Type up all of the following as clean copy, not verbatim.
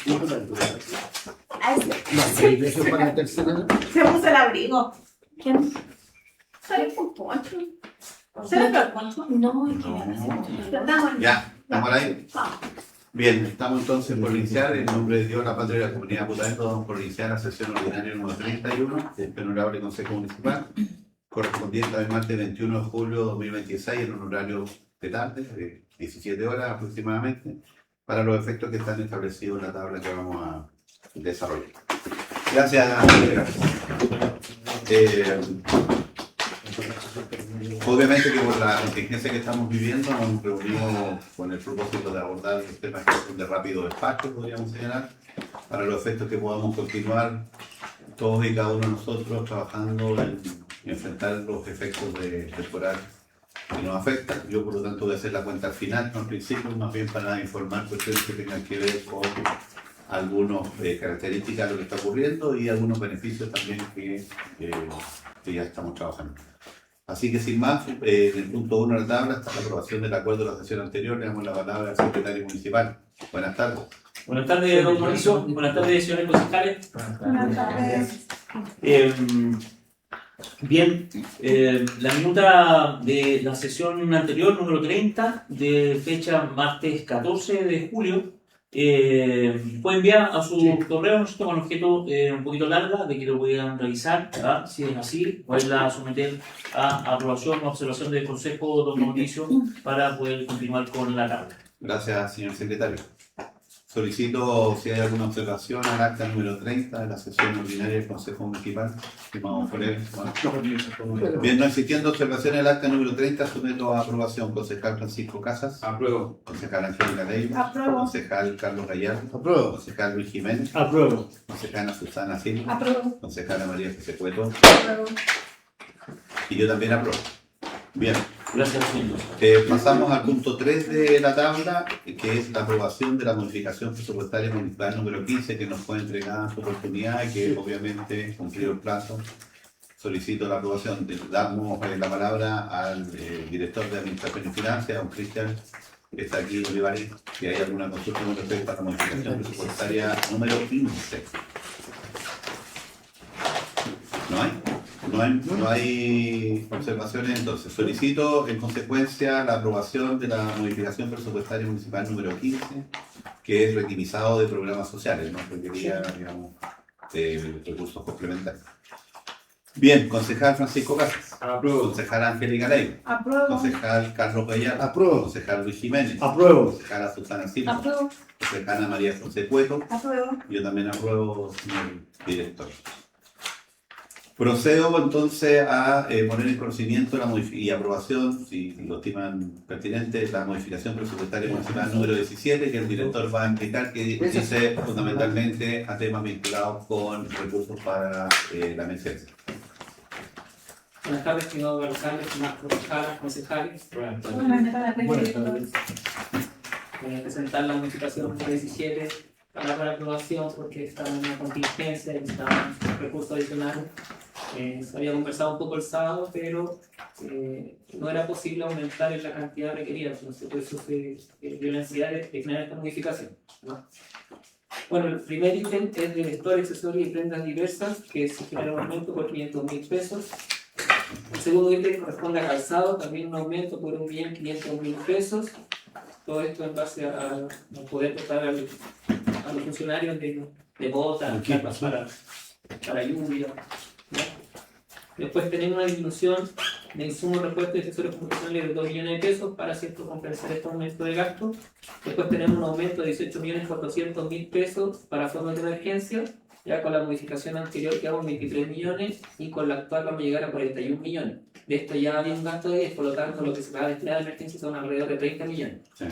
Se puso el abrigo. ¿Quién? Sale con Poncho. ¿Sale con Poncho? No. Ya, ¿estamos ahí? Bien, estamos entonces por iniciar. En nombre de Dios, la patria y la comunidad Putaendo, vamos por iniciar la sesión ordinaria número 31 del Honorable Consejo Municipal, correspondiente al martes 21 de julio de 2026, en un horario de tarde, de 17 horas aproximadamente, para los efectos que están establecidos en la tabla que vamos a desarrollar. Gracias. Obviamente que por la contingencia que estamos viviendo nos reunimos con el propósito de abordar los temas que son de rápido despacho, podríamos señalar, para los efectos que podamos continuar todos y cada uno de nosotros trabajando en enfrentar los efectos de temporal que nos afectan. Yo por lo tanto voy a hacer la cuenta al final, no al principio, más bien para informar cuestiones que tengan que ver con algunas características de lo que está ocurriendo y algunos beneficios también que ya estamos trabajando. Así que sin más, en el punto 1 de la tabla está la aprobación del acuerdo de la sesión anterior. Le damos la palabra al secretario municipal. Buenas tardes. Buenas tardes, don Mauricio. Buenas tardes, señores concejales. Buenas tardes. Bien, la minuta de la sesión anterior, número 30, de fecha martes 14 de julio, fue enviada a su correo, con objeto un poquito larga, de que lo puedan revisar, ¿verdad? Si es así, poderla someter a aprobación o observación del Consejo, don Mauricio, para poder continuar con la tabla. Gracias, señor secretario. Solicito si hay alguna observación al acta número 30 de la sesión ordinaria del Consejo Municipal. Bien, no existiendo observaciones al acta número 30, someto a aprobación. Concejal Francisco Casas. Apruebo. Concejal Angélica Leiva. Apruebo. Concejal Carlos Gallardo. Apruebo. Concejal Luis Jiménez. Apruebo. Concejala Susana Silva. Apruebo. Concejala María José Cueto. Apruebo. Y yo también apruebo. Bien. Gracias, señor. Pasamos al punto 3 de la tabla, que es la aprobación de la modificación presupuestaria municipal número 15, que nos fue entregada en su oportunidad y que obviamente cumplió el plazo. Solicito la aprobación. Damos la palabra al director de Administración y Finanzas, don Cristian, que está aquí, Olivares, si hay alguna consulta con respecto a la modificación presupuestaria número 15. ¿No hay? No hay observaciones, entonces solicito en consecuencia la aprobación de la modificación presupuestaria municipal número 15, que es requisado de programas sociales, no requería, digamos, de recursos complementarios. Bien, concejal Francisco Casas. Apruebo. Concejal Angélica Leiva. Apruebo. Concejal Carlos Gallardo. Apruebo. Concejal Luis Jiménez. Apruebo. Concejala Susana Silva. Apruebo. Concejala María José Cueto. Apruebo. Yo también apruebo, señor director. Procedo entonces a poner en conocimiento y aprobación, si lo estiman pertinente, la modificación presupuestaria municipal número 17, que el director va a indicar, que dice fundamentalmente a temas vinculados con recursos para la emergencia. Buenas tardes, señor alcalde, concejales. Buenas tardes. Buenas tardes. Voy a presentar la modificación número 17 para la aprobación porque estaba en una contingencia y estaba un recurso adicional. Se había conversado un poco el sábado, pero no era posible aumentar en la cantidad requerida, entonces por eso se dio la necesidad de generar esta modificación, ¿no? Bueno, el primer ítem es de vestuario, accesorios y prendas diversas, que se genera un aumento por 500.000 pesos. El segundo ítem corresponde a calzado, también un aumento por 1.500.000 pesos. Todo esto en base a poder dotar a los funcionarios de botas, capas para lluvia, ¿no? Después tenemos una disminución de insumos, repuestos y accesorios profesionales de 2 millones de pesos para compensar este aumento de gasto. Después tenemos un aumento de 18.400.000 pesos para fondos de emergencia. Ya con la modificación anterior quedamos 23 millones y con la actual vamos a llegar a 41 millones. De esto ya había un gasto de 10, por lo tanto lo que se va a destinar a emergencia son alrededor de 30 millones. Sí.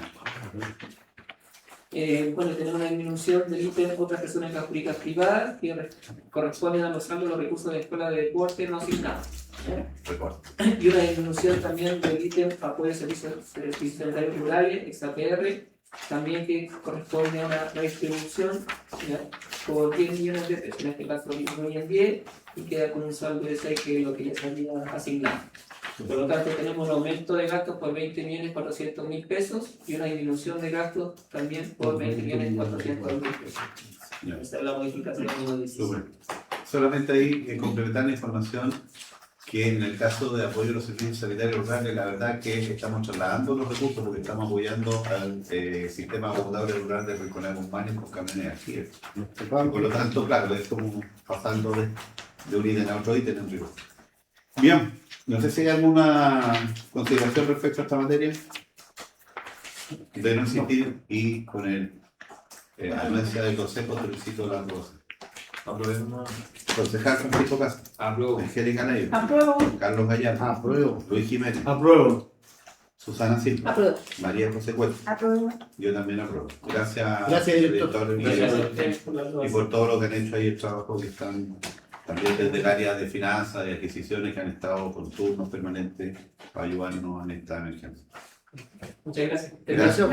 Bueno, tenemos una disminución del ítem otras personas jurídicas privadas que corresponden a los saldos de los recursos de escuela de deporte no asignados. Recuerdo. Y una disminución también del ítem apoyo de servicios sanitarios rurales, XAPR, también que corresponde a una redistribución, ¿ya?, por 10 millones de pesos. En este caso lo disminuye en 10 y queda con un saldo de 6, que es lo que ya se había asignado. Por lo tanto, tenemos un aumento de gastos por 20.400.000 pesos y una disminución de gastos también por 20.400.000 pesos. Ya. Esta es la modificación número 16. Súper. Solamente ahí complementar la información que en el caso de apoyo a los servicios sanitarios rurales, la verdad que estamos trasladando los recursos porque estamos apoyando al sistema potable rural de Rinconada Guzmán con camiones aquí. Por lo tanto, claro, es como pasando de un ítem a otro ítem en rigor. Bien, no sé si hay alguna consideración respecto a esta materia. De no existir y con el anuencia del Consejo solicito la aprobación. Aprobemos. Concejal Francisco Casa. Apruebo. Angélica Neyro. Apruebo. Carlos Gallardo. Apruebo. Luis Jiménez. Apruebo. Susana Silva. Apruebo. María José Cuesta. Apruebo. Yo también apruebo. Gracias, Gracias, director. y- Gracias a ustedes por la Y aprobación. por todo lo que han hecho ahí, el trabajo que están también desde el área de finanzas y adquisiciones que han estado con turnos permanentes para ayudarnos en esta emergencia. Muchas gracias. Gracias.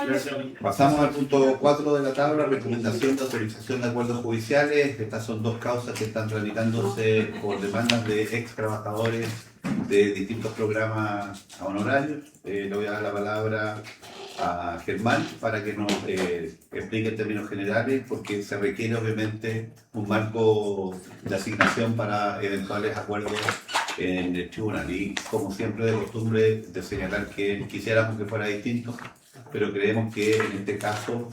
Gracias. Pasamos al punto 4 de la tabla, recomendación de autorización de acuerdos judiciales. Estas son dos causas que están tramitándose por demandas de ex trabajadores de distintos programas honorarios. Le voy a dar la palabra a Germán para que nos explique en términos generales, porque se requiere obviamente un marco de asignación para eventuales acuerdos en el tribunal. Y como siempre de costumbre de señalar que quisiéramos que fuera distinto, pero creemos que en este caso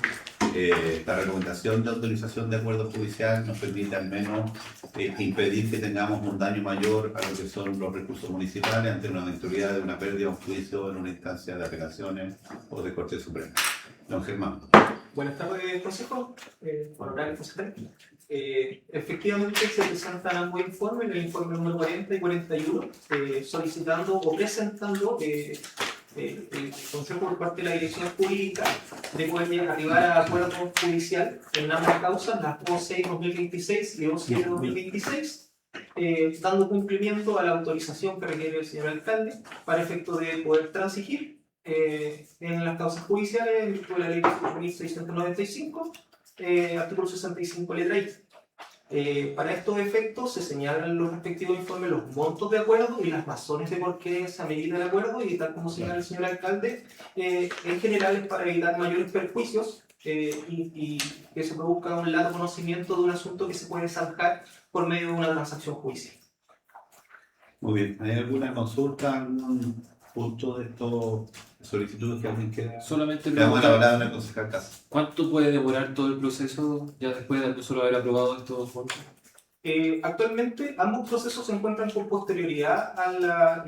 la recomendación de autorización de acuerdo judicial nos permite al menos impedir que tengamos un daño mayor a lo que son los recursos municipales ante una eventualidad de una pérdida o un juicio en una instancia de apelaciones o de Corte Suprema. Don Germán. Buenas tardes, Consejo. Honorable consejero. Efectivamente se presentan ambos informes, el informe número 40 y 41, solicitando o presentando el Consejo por parte de la Dirección Jurídica de poder arribar a acuerdo judicial en ambas causas, las O6-2026 y O7-2026, dando cumplimiento a la autorización que requiere el señor alcalde para efecto de poder transigir en las causas judiciales en virtud de la ley 1695, artículo 65, letra I. Para estos efectos se señalan en los respectivos informes los montos de acuerdo y las razones de por qué se amerita el acuerdo, y tal como señala el señor alcalde, en general es para evitar mayores perjuicios y que se produzca un largo conocimiento de un asunto que se puede zanjar por medio de una transacción judicial. Muy bien. ¿Hay alguna consulta, algún punto de estos solicitudes que alguien quiera? Solamente Le damos la preguntar, palabra al concejal Casa. ¿cuánto puede demorar todo el proceso ya después de solo haber aprobado estos fondos? Actualmente ambos procesos se encuentran con posterioridad a la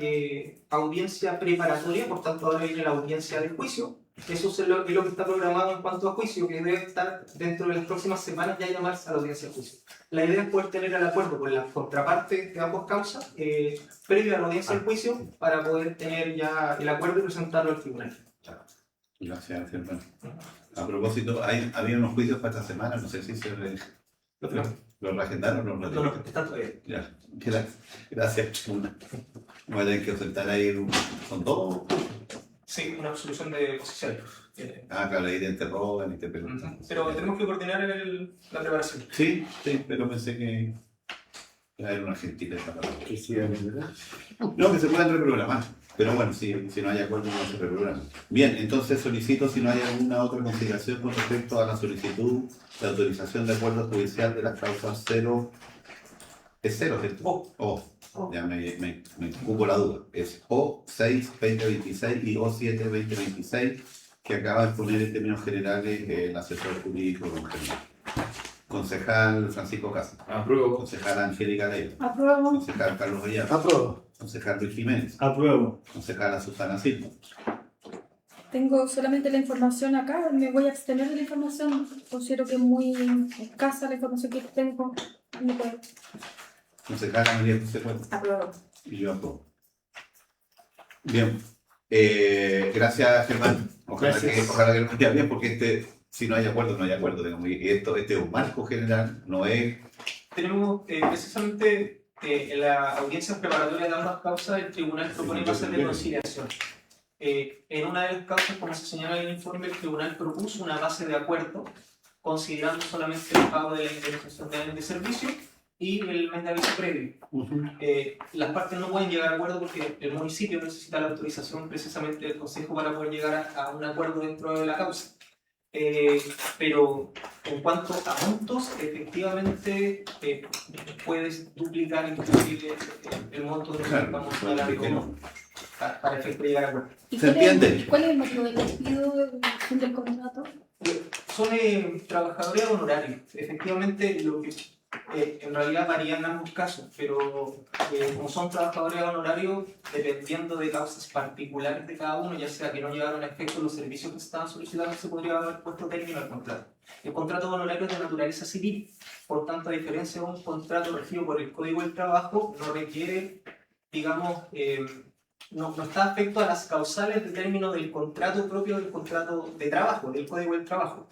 audiencia preparatoria, por tanto ahora viene la audiencia de juicio. Eso es lo que está programado en cuanto a juicio, que debe estar dentro de las próximas semanas ya llamarse a la audiencia de juicio. La idea es poder tener el acuerdo con las contrapartes de ambas causas previo a la audiencia de juicio para poder tener ya el acuerdo y presentarlo al tribunal. Gracias, Germán. A propósito, había unos juicios para esta semana, no sé si se ¿Lo reagendaron o no? No, está todavía. Ya, gracias. Voy a tener que sentar ahí, ¿son dos? Sí, una absolución de posición. Claro, ahí te interrogan y te preguntan. Pero tenemos que coordinar la preparación. Sí, pero pensé que era una gentileza para Que sí, ¿verdad? No, que se puedan reprogramar. Pero bueno, si no hay acuerdo, no se reprograman. Bien, entonces solicito si no hay alguna otra consideración con respecto a la solicitud de autorización de acuerdo judicial de las causas 0. Es 0, ¿cierto? Ya me cupo la duda. Es O6-2026 y O7-2026, que acaba de poner en términos generales el asesor jurídico don Germán. Concejal Francisco Casa. Apruebo. Concejal Angélica Neyro. Apruebo. Concejal Carlos Gallardo. Apruebo. Concejal Luis Jiménez. Apruebo. Concejala Susana Silva. Tengo solamente la información acá, me voy a abstener de la información, considero que es muy escasa la información que tengo. No puedo. Concejala María José Cuesta. Apruebo. Y yo apruebo. Bien. Gracias, Germán. Ojalá que nos vaya bien, porque si no hay acuerdo, no hay acuerdo. Digamos, y este es un marco general, no es... Tenemos precisamente en la audiencia preparatoria de ambas causas, el tribunal propone bases de conciliación. En una de las causas, como se señala en el informe, el tribunal propuso una base de acuerdo, considerando solamente el pago de la indemnización de servicio, y el mes de aviso previo. Las partes no pueden llegar a acuerdo porque el municipio necesita la autorización precisamente del Consejo para poder llegar a un acuerdo dentro de la causa. Pero en cuanto a montos, efectivamente puedes duplicar inclusive el monto de lo que Claro, vamos a claro, hablar ¿por qué no? para efecto de llegar a acuerdo. ¿Y ¿Se entiende? cuál es el motivo del despido del contrato? Son trabajadores honorarios. Efectivamente, lo que en realidad varía en ambos casos, pero como son trabajadores honorarios, dependiendo de causas particulares de cada uno, ya sea que no llevaron a efecto los servicios que se estaban solicitando, se podría haber puesto término al contrato. El contrato honorario es de naturaleza civil, por tanto, a diferencia de un contrato regido por el Código del Trabajo, no requiere, digamos, no está afecto a las causales de término del contrato propio del contrato de trabajo, del Código del Trabajo.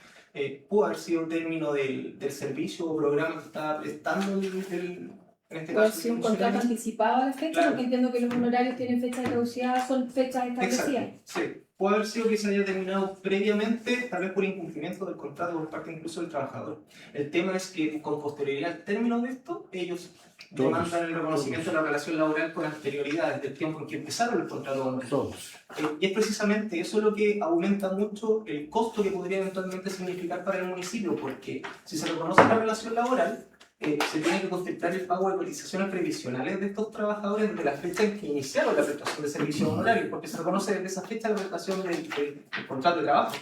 Pudo haber sido un término del servicio o programa que estaba prestando en este ¿Puede caso. ser un contrato anticipado a la fecha? Claro. Porque entiendo que los honorarios tienen fecha de caducidad, son fechas establecidas. Exacto, sí. Puede haber sido que se haya terminado previamente, tal vez por incumplimiento del contrato por parte incluso del trabajador. El tema es que con posterioridad al término de esto, ellos demandan el reconocimiento de la relación laboral con anterioridad, desde el tiempo en que empezaron el contrato honorario. Y es precisamente eso lo que aumenta mucho el costo que podría eventualmente significar para el municipio, porque si se reconoce la relación laboral, se tiene que contemplar el pago de cotizaciones previsionales de estos trabajadores desde la fecha en que iniciaron la prestación de servicios honorarios, porque se reconoce desde esa fecha la prestación del contrato de trabajo.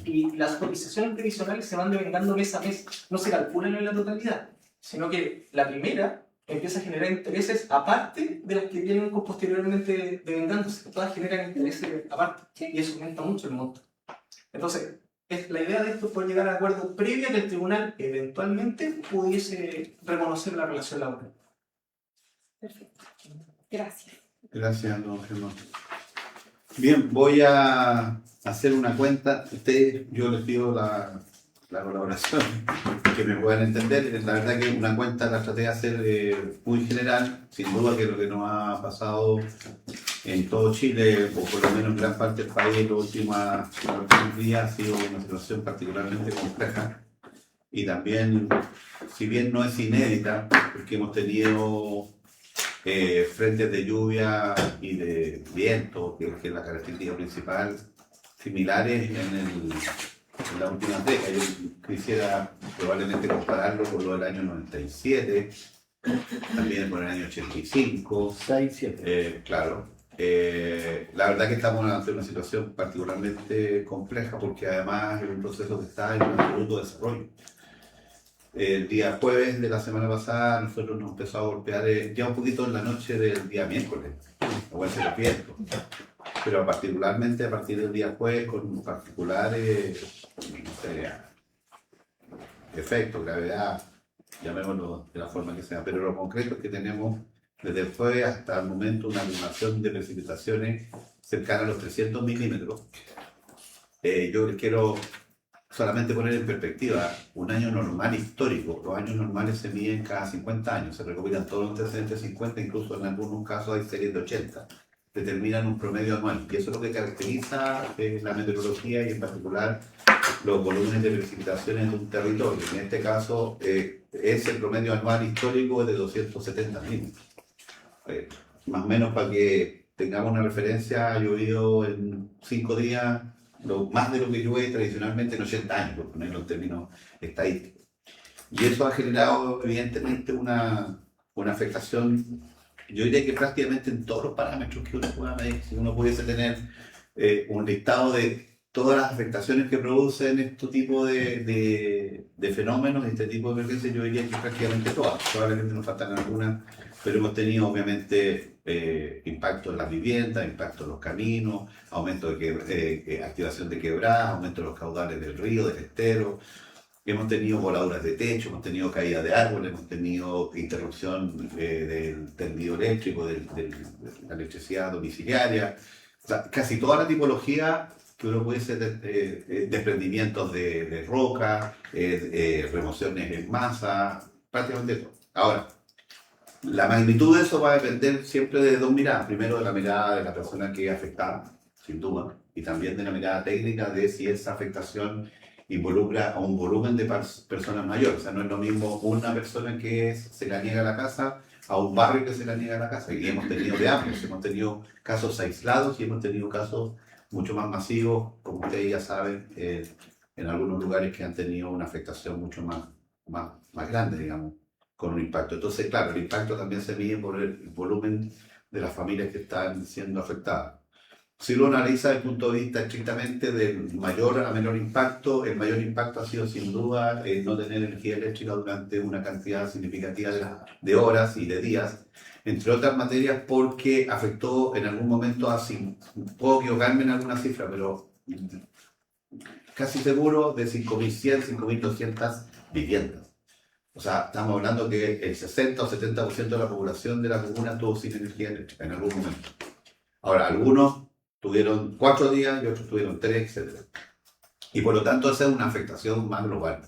Y las cotizaciones previsionales se van devengando mes a mes, no se calculan en la totalidad, sino que la primera empieza a generar intereses aparte de las que vienen posteriormente devengándose. Todas generan intereses aparte, y eso aumenta mucho el monto. Entonces, la idea de esto es poder llegar a acuerdo previo a que el tribunal eventualmente pudiese reconocer la relación laboral. Perfecto. Gracias. Gracias, don Germán. Bien, voy a hacer una cuenta. Yo les pido la colaboración, que me puedan entender. La verdad que una cuenta la traté de hacer muy general, sin duda que lo que nos ha pasado en todo Chile, o por lo menos en gran parte del país, los últimos días ha sido una situación particularmente compleja. Y también, si bien no es inédita, porque hemos tenido frentes de lluvia y de viento, que es la característica principal, similares en la última década. Yo quisiera probablemente compararlo con lo del año 97, también con el año 85. 6, 7. Claro. La verdad que estamos ante una situación particularmente compleja porque además es un proceso que está en un absoluto desarrollo. El día jueves de la semana pasada nosotros nos empezó a golpear ya un poquito en la noche del día miércoles, o se los vientos, pero particularmente a partir del día jueves con particulares efectos, gravedad, llamémoslo de la forma que sea, pero lo concreto es que tenemos desde el jueves hasta el momento una acumulación de precipitaciones cercana a los 300 milímetros. Yo les quiero solamente poner en perspectiva un año normal histórico. Los años normales se miden cada 50 años, se recopilan todos los antecedentes de 50, incluso en algunos casos hay series de 80. Determinan un promedio anual, y eso es lo que caracteriza la meteorología y en particular los volúmenes de precipitaciones de un territorio. En este caso es el promedio anual histórico de 270 milímetros. Más o menos para que tengamos una referencia, ha llovido en 5 días más de lo que llueve tradicionalmente en 80 años, por ponerlo en términos estadísticos. Y eso ha generado evidentemente una afectación, yo diría que prácticamente en todos los parámetros que uno pueda medir. Si uno pudiese tener un listado de todas las afectaciones que producen este tipo de fenómenos, este tipo de emergencias, yo diría que prácticamente todas. Probablemente nos faltan algunas, pero hemos tenido obviamente impacto en las viviendas, impacto en los caminos, aumento de activación de quebradas, aumento de los caudales del río, del estero. Hemos tenido voladuras de techo, hemos tenido caída de árboles, hemos tenido interrupción del tendido eléctrico, de la electricidad domiciliaria. O sea, casi toda la tipología que uno puede ser desprendimientos de roca, remociones en masa, prácticamente todo. Ahora, la magnitud de eso va a depender siempre de dos miradas. Primero, de la mirada de la persona que es afectada, sin duda, y también de la mirada técnica de si esa afectación involucra a un volumen de personas mayores. O sea, no es lo mismo una persona que se la niega la casa a un barrio que se la niega la casa. Y hemos tenido de ambos, hemos tenido casos aislados y hemos tenido casos mucho más masivos, como ustedes ya saben, en algunos lugares que han tenido una afectación mucho más grande, digamos, con un impacto. Entonces, claro, el impacto también se mide por el volumen de las familias que están siendo afectadas. Si uno analiza desde el punto de vista estrictamente del mayor a menor impacto, el mayor impacto ha sido sin duda no tener energía eléctrica durante una cantidad significativa de horas y de días, entre otras materias porque afectó en algún momento así, puedo equivocarme en alguna cifra, pero casi seguro de 5.100, 5.200 viviendas. O sea, estamos hablando que el 60 o 70% de la población de la comuna estuvo sin energía eléctrica en algún momento. Ahora, algunos tuvieron 4 días y otros tuvieron 3, etc. Y por lo tanto esa es una afectación más global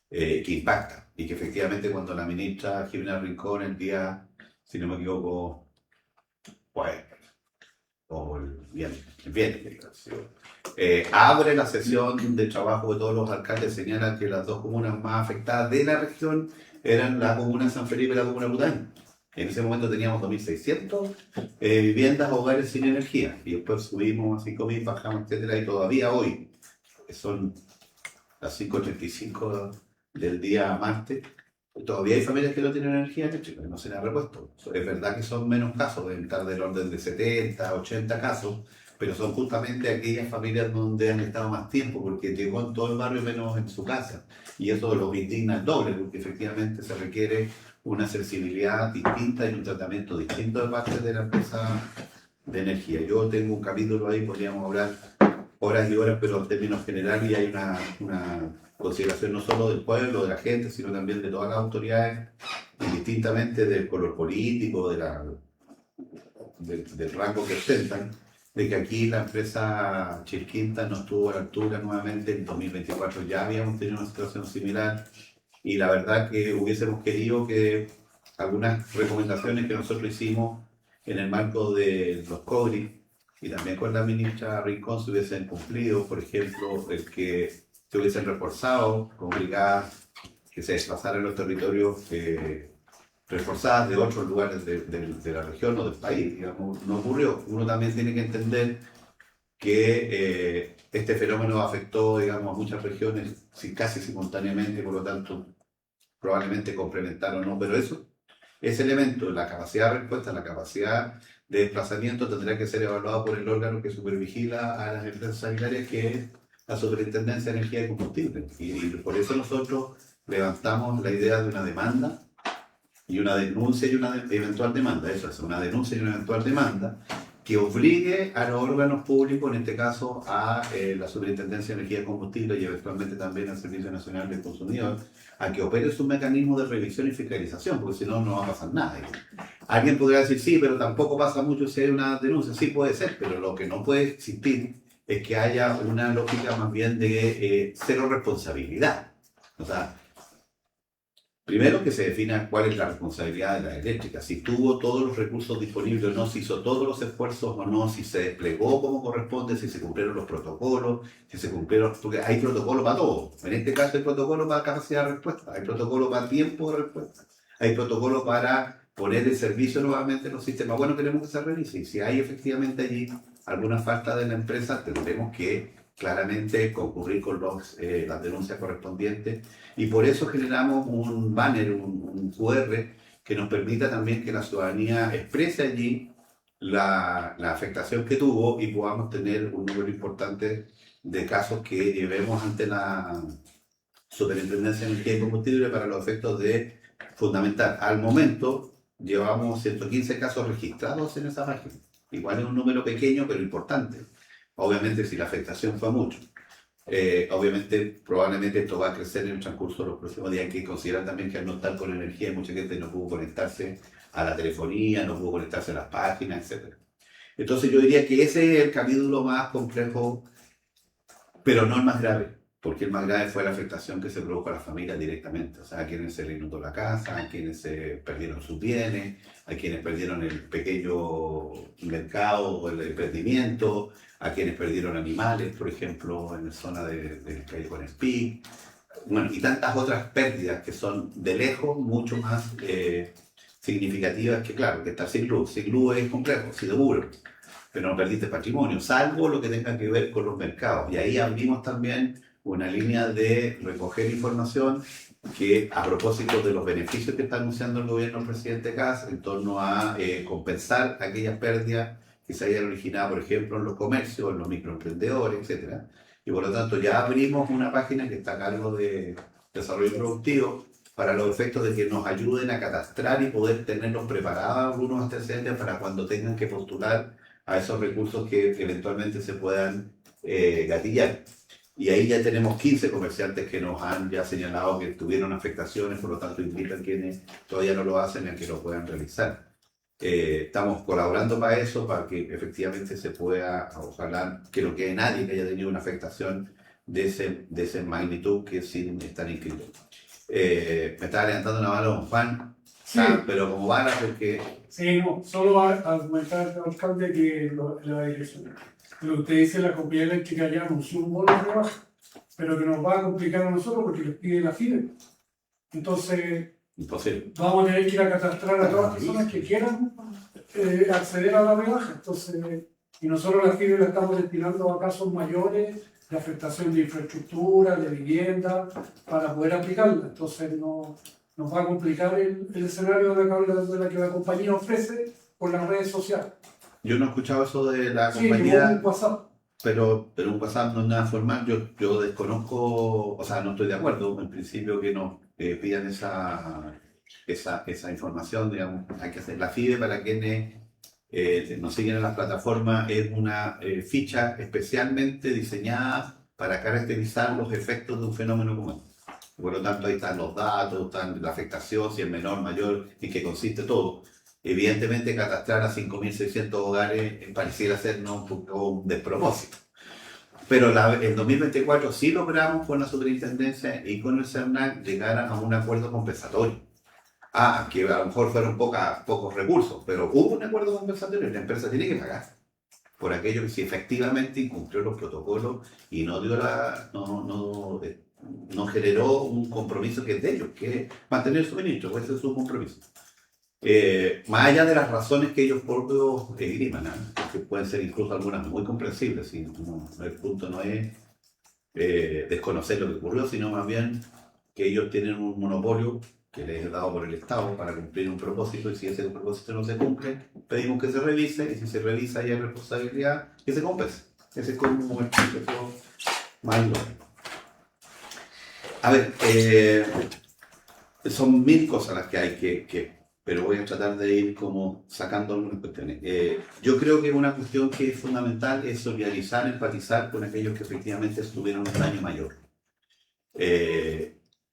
que impacta y que efectivamente cuando la ministra Jimena Rincón el día, si no me equivoco, pues, o el viernes, abre la sesión de trabajo de todos los alcaldes, señala que las dos comunas más afectadas de la región eran la comuna de San Felipe y la comuna de Bután. En ese momento teníamos 2.600 viviendas, hogares sin energía. Y después subimos a 5.000, bajamos, etcétera. Y todavía hoy, que son las 5:35 del día martes, todavía hay familias que no tienen energía eléctrica, que no se les ha repuesto. Es verdad que son menos casos, deben estar del orden de 70, 80 casos, pero son justamente aquellas familias donde han estado más tiempo, porque llegó en todo el barrio menos en su casa. Y eso los indigna el doble, porque efectivamente se requiere una sensibilidad distinta y un tratamiento distinto de parte de la empresa de energía. Yo tengo un capítulo ahí, podríamos hablar horas y horas, pero en términos generales y hay una consideración no solo del pueblo, de la gente, sino también de todas las autoridades, indistintamente del color político, del rango que ostentan, de que aquí la empresa Chilquinta no estuvo a la altura nuevamente en 2024. Ya habíamos tenido una situación similar. Y la verdad que hubiésemos querido que algunas recomendaciones que nosotros hicimos en el marco de los COGRI y también con la ministra Rincón se hubiesen cumplido, por ejemplo, el que se hubiesen reforzado con brigadas que se desplazaran a los territorios reforzadas de otros lugares de la región o del país, digamos, no ocurrió. Uno también tiene que entender que este fenómeno afectó, digamos, a muchas regiones casi simultáneamente, por lo tanto, probablemente complementar o no, pero ese elemento, la capacidad de respuesta, la capacidad de desplazamiento, tendrá que ser evaluado por el órgano que supervigila a las empresas sanitarias, que es la Superintendencia de Energía y Combustible. Y por eso nosotros levantamos la idea de una demanda y una denuncia y una eventual demanda. Eso es, una denuncia y una eventual demanda que obligue a los órganos públicos, en este caso a la Superintendencia de Energía y Combustible y eventualmente también al Servicio Nacional del Consumidor, a que opere su mecanismo de revisión y fiscalización, porque si no, no va a pasar nada. Alguien podría decir, sí, pero tampoco pasa mucho si hay una denuncia. Sí, puede ser, pero lo que no puede existir es que haya una lógica más bien de cero responsabilidad. O sea, primero que se defina cuál es la responsabilidad de la eléctrica, si tuvo todos los recursos disponibles o no, si hizo todos los esfuerzos o no, si se desplegó como corresponde, si se cumplieron los protocolos, si se cumplieron, porque hay protocolos para todo. En este caso hay protocolos para capacidad de respuesta, hay protocolos para tiempo de respuesta, hay protocolos para poner en servicio nuevamente los sistemas. Bueno, queremos que se revise y si hay efectivamente allí alguna falta de la empresa, tendremos que claramente concurrir con las denuncias correspondientes y por eso generamos un banner, un QR que nos permita también que la ciudadanía exprese allí la afectación que tuvo y podamos tener un número importante de casos que llevemos ante la Superintendencia de Energía y Combustible para los efectos de fundamental. Al momento llevamos 115 casos registrados en esa página. Igual es un número pequeño pero importante. Obviamente si la afectación fue mucho. Obviamente, probablemente esto va a crecer en el transcurso de los próximos días. Hay que considerar también que al no estar con energía, mucha gente no pudo conectarse a la telefonía, no pudo conectarse a las páginas, etc. Entonces yo diría que ese es el capítulo más complejo, pero no el más grave, porque el más grave fue la afectación que se produjo a las familias directamente. O sea, a quienes se les inundó la casa, a quienes se perdieron sus bienes, a quienes perdieron el pequeño mercado o el emprendimiento, a quienes perdieron animales, por ejemplo, en la zona de Calle Espí, bueno, y tantas otras pérdidas que son de lejos mucho más significativas que, claro, que estar sin luz. Sin luz es complejo, sí, seguro, pero no perdiste patrimonio, salvo lo que tenga que ver con los mercados. Y ahí abrimos también una línea de recoger información que, a propósito de los beneficios que está anunciando el gobierno del presidente Kast en torno a compensar aquellas pérdidas que se hayan originado, por ejemplo, en los comercios, en los microemprendedores, etc. Y por lo tanto ya abrimos una página que está a cargo de desarrollo productivo para los efectos de que nos ayuden a catastrar y poder tenerlos preparados algunos antecedentes para cuando tengan que postular a esos recursos que eventualmente se puedan gatillar. Y ahí ya tenemos 15 comerciantes que nos han ya señalado que tuvieron afectaciones, por lo tanto invitan a quienes todavía no lo hacen a que lo puedan realizar. Estamos colaborando para eso, para que efectivamente se pueda, ojalá que no quede nadie que haya tenido una afectación de esa magnitud que sí están inscritos. Me estaba levantando una mano don Juan, Sí. pero como bala porque... Sí, no, solo va a comentar al alcalde que la dirección. Lo que usted dice, la compañía eléctrica ya anunció un bono de rebaja, pero que nos va a complicar a nosotros porque les pide la FIDE. Entonces, Imposible. vamos a tener que ir a catastrar a todas las personas que quieran acceder a la rebaja. Entonces, y nosotros la FIDE la estamos destinando a casos mayores de afectación de infraestructura, de vivienda, para poder aplicarla. Entonces, nos va a complicar el escenario de la que la compañía ofrece por las redes sociales. Yo no he escuchado eso de la Sí, compañía, un WhatsApp. pero un WhatsApp no es nada formal. Yo desconozco, o sea, no estoy de acuerdo en principio que nos pidan esa información, digamos. Hay que hacer la FIDE para quienes nos siguen en las plataformas, es una ficha especialmente diseñada para caracterizar los efectos de un fenómeno como este. Por lo tanto, ahí están los datos, están la afectación, si es menor, mayor, en qué consiste todo. Evidentemente, catastrar a 5.600 hogares pareciera ser un poco un despropósito. Pero en 2024 sí logramos con la superintendencia y con el CERNAC llegar a un acuerdo compensatorio. Que a lo mejor fueron pocos recursos, pero hubo un acuerdo compensatorio y la empresa tiene que pagar por aquello que si efectivamente incumplió los protocolos y no generó un compromiso que es de ellos, que es mantener el suministro, ese es su compromiso. Más allá de las razones que ellos propios esgriman, que pueden ser incluso algunas muy comprensibles, el punto no es desconocer lo que ocurrió, sino más bien que ellos tienen un monopolio que les es dado por el Estado para cumplir un propósito, y si ese propósito no se cumple, pedimos que se revise, y si se revisa y hay responsabilidad, que se compense. Ese es como el proceso más lógico. A ver, son 1000 cosas las que hay pero voy a tratar de ir como sacando algunas cuestiones. Yo creo que una cuestión que es fundamental es solidarizar, empatizar con aquellos que efectivamente tuvieron un daño mayor.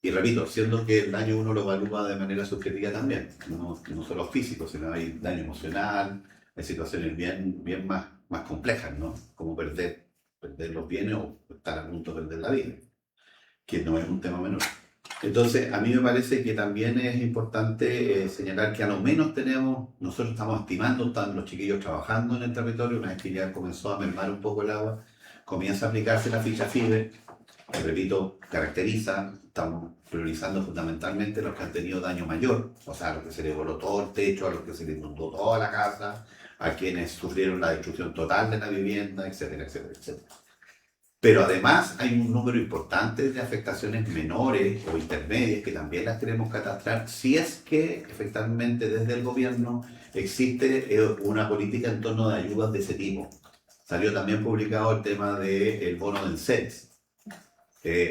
Y repito, siendo que el daño uno lo evalúa de manera subjetiva también, no solo físico, sino hay daño emocional, hay situaciones bien más complejas, ¿no? Como perder los bienes o estar a punto de perder la vida, que no es un tema menor. Entonces, a mí me parece que también es importante señalar que a lo menos nosotros estamos estimando, están los chiquillos trabajando en el territorio, una vez que ya comenzó a mermar un poco el agua, comienza a aplicarse la ficha FIDE, que repito, caracteriza, estamos priorizando fundamentalmente los que han tenido daño mayor, o sea, a los que se les voló todo el techo, a los que se les inundó toda la casa, a quienes sufrieron la destrucción total de la vivienda, etcétera, etcétera, etcétera. Pero además hay un número importante de afectaciones menores o intermedias que también las queremos catastrar si es que efectivamente desde el gobierno existe una política en torno de ayudas de ese tipo. Salió también publicado el tema del bono del CES.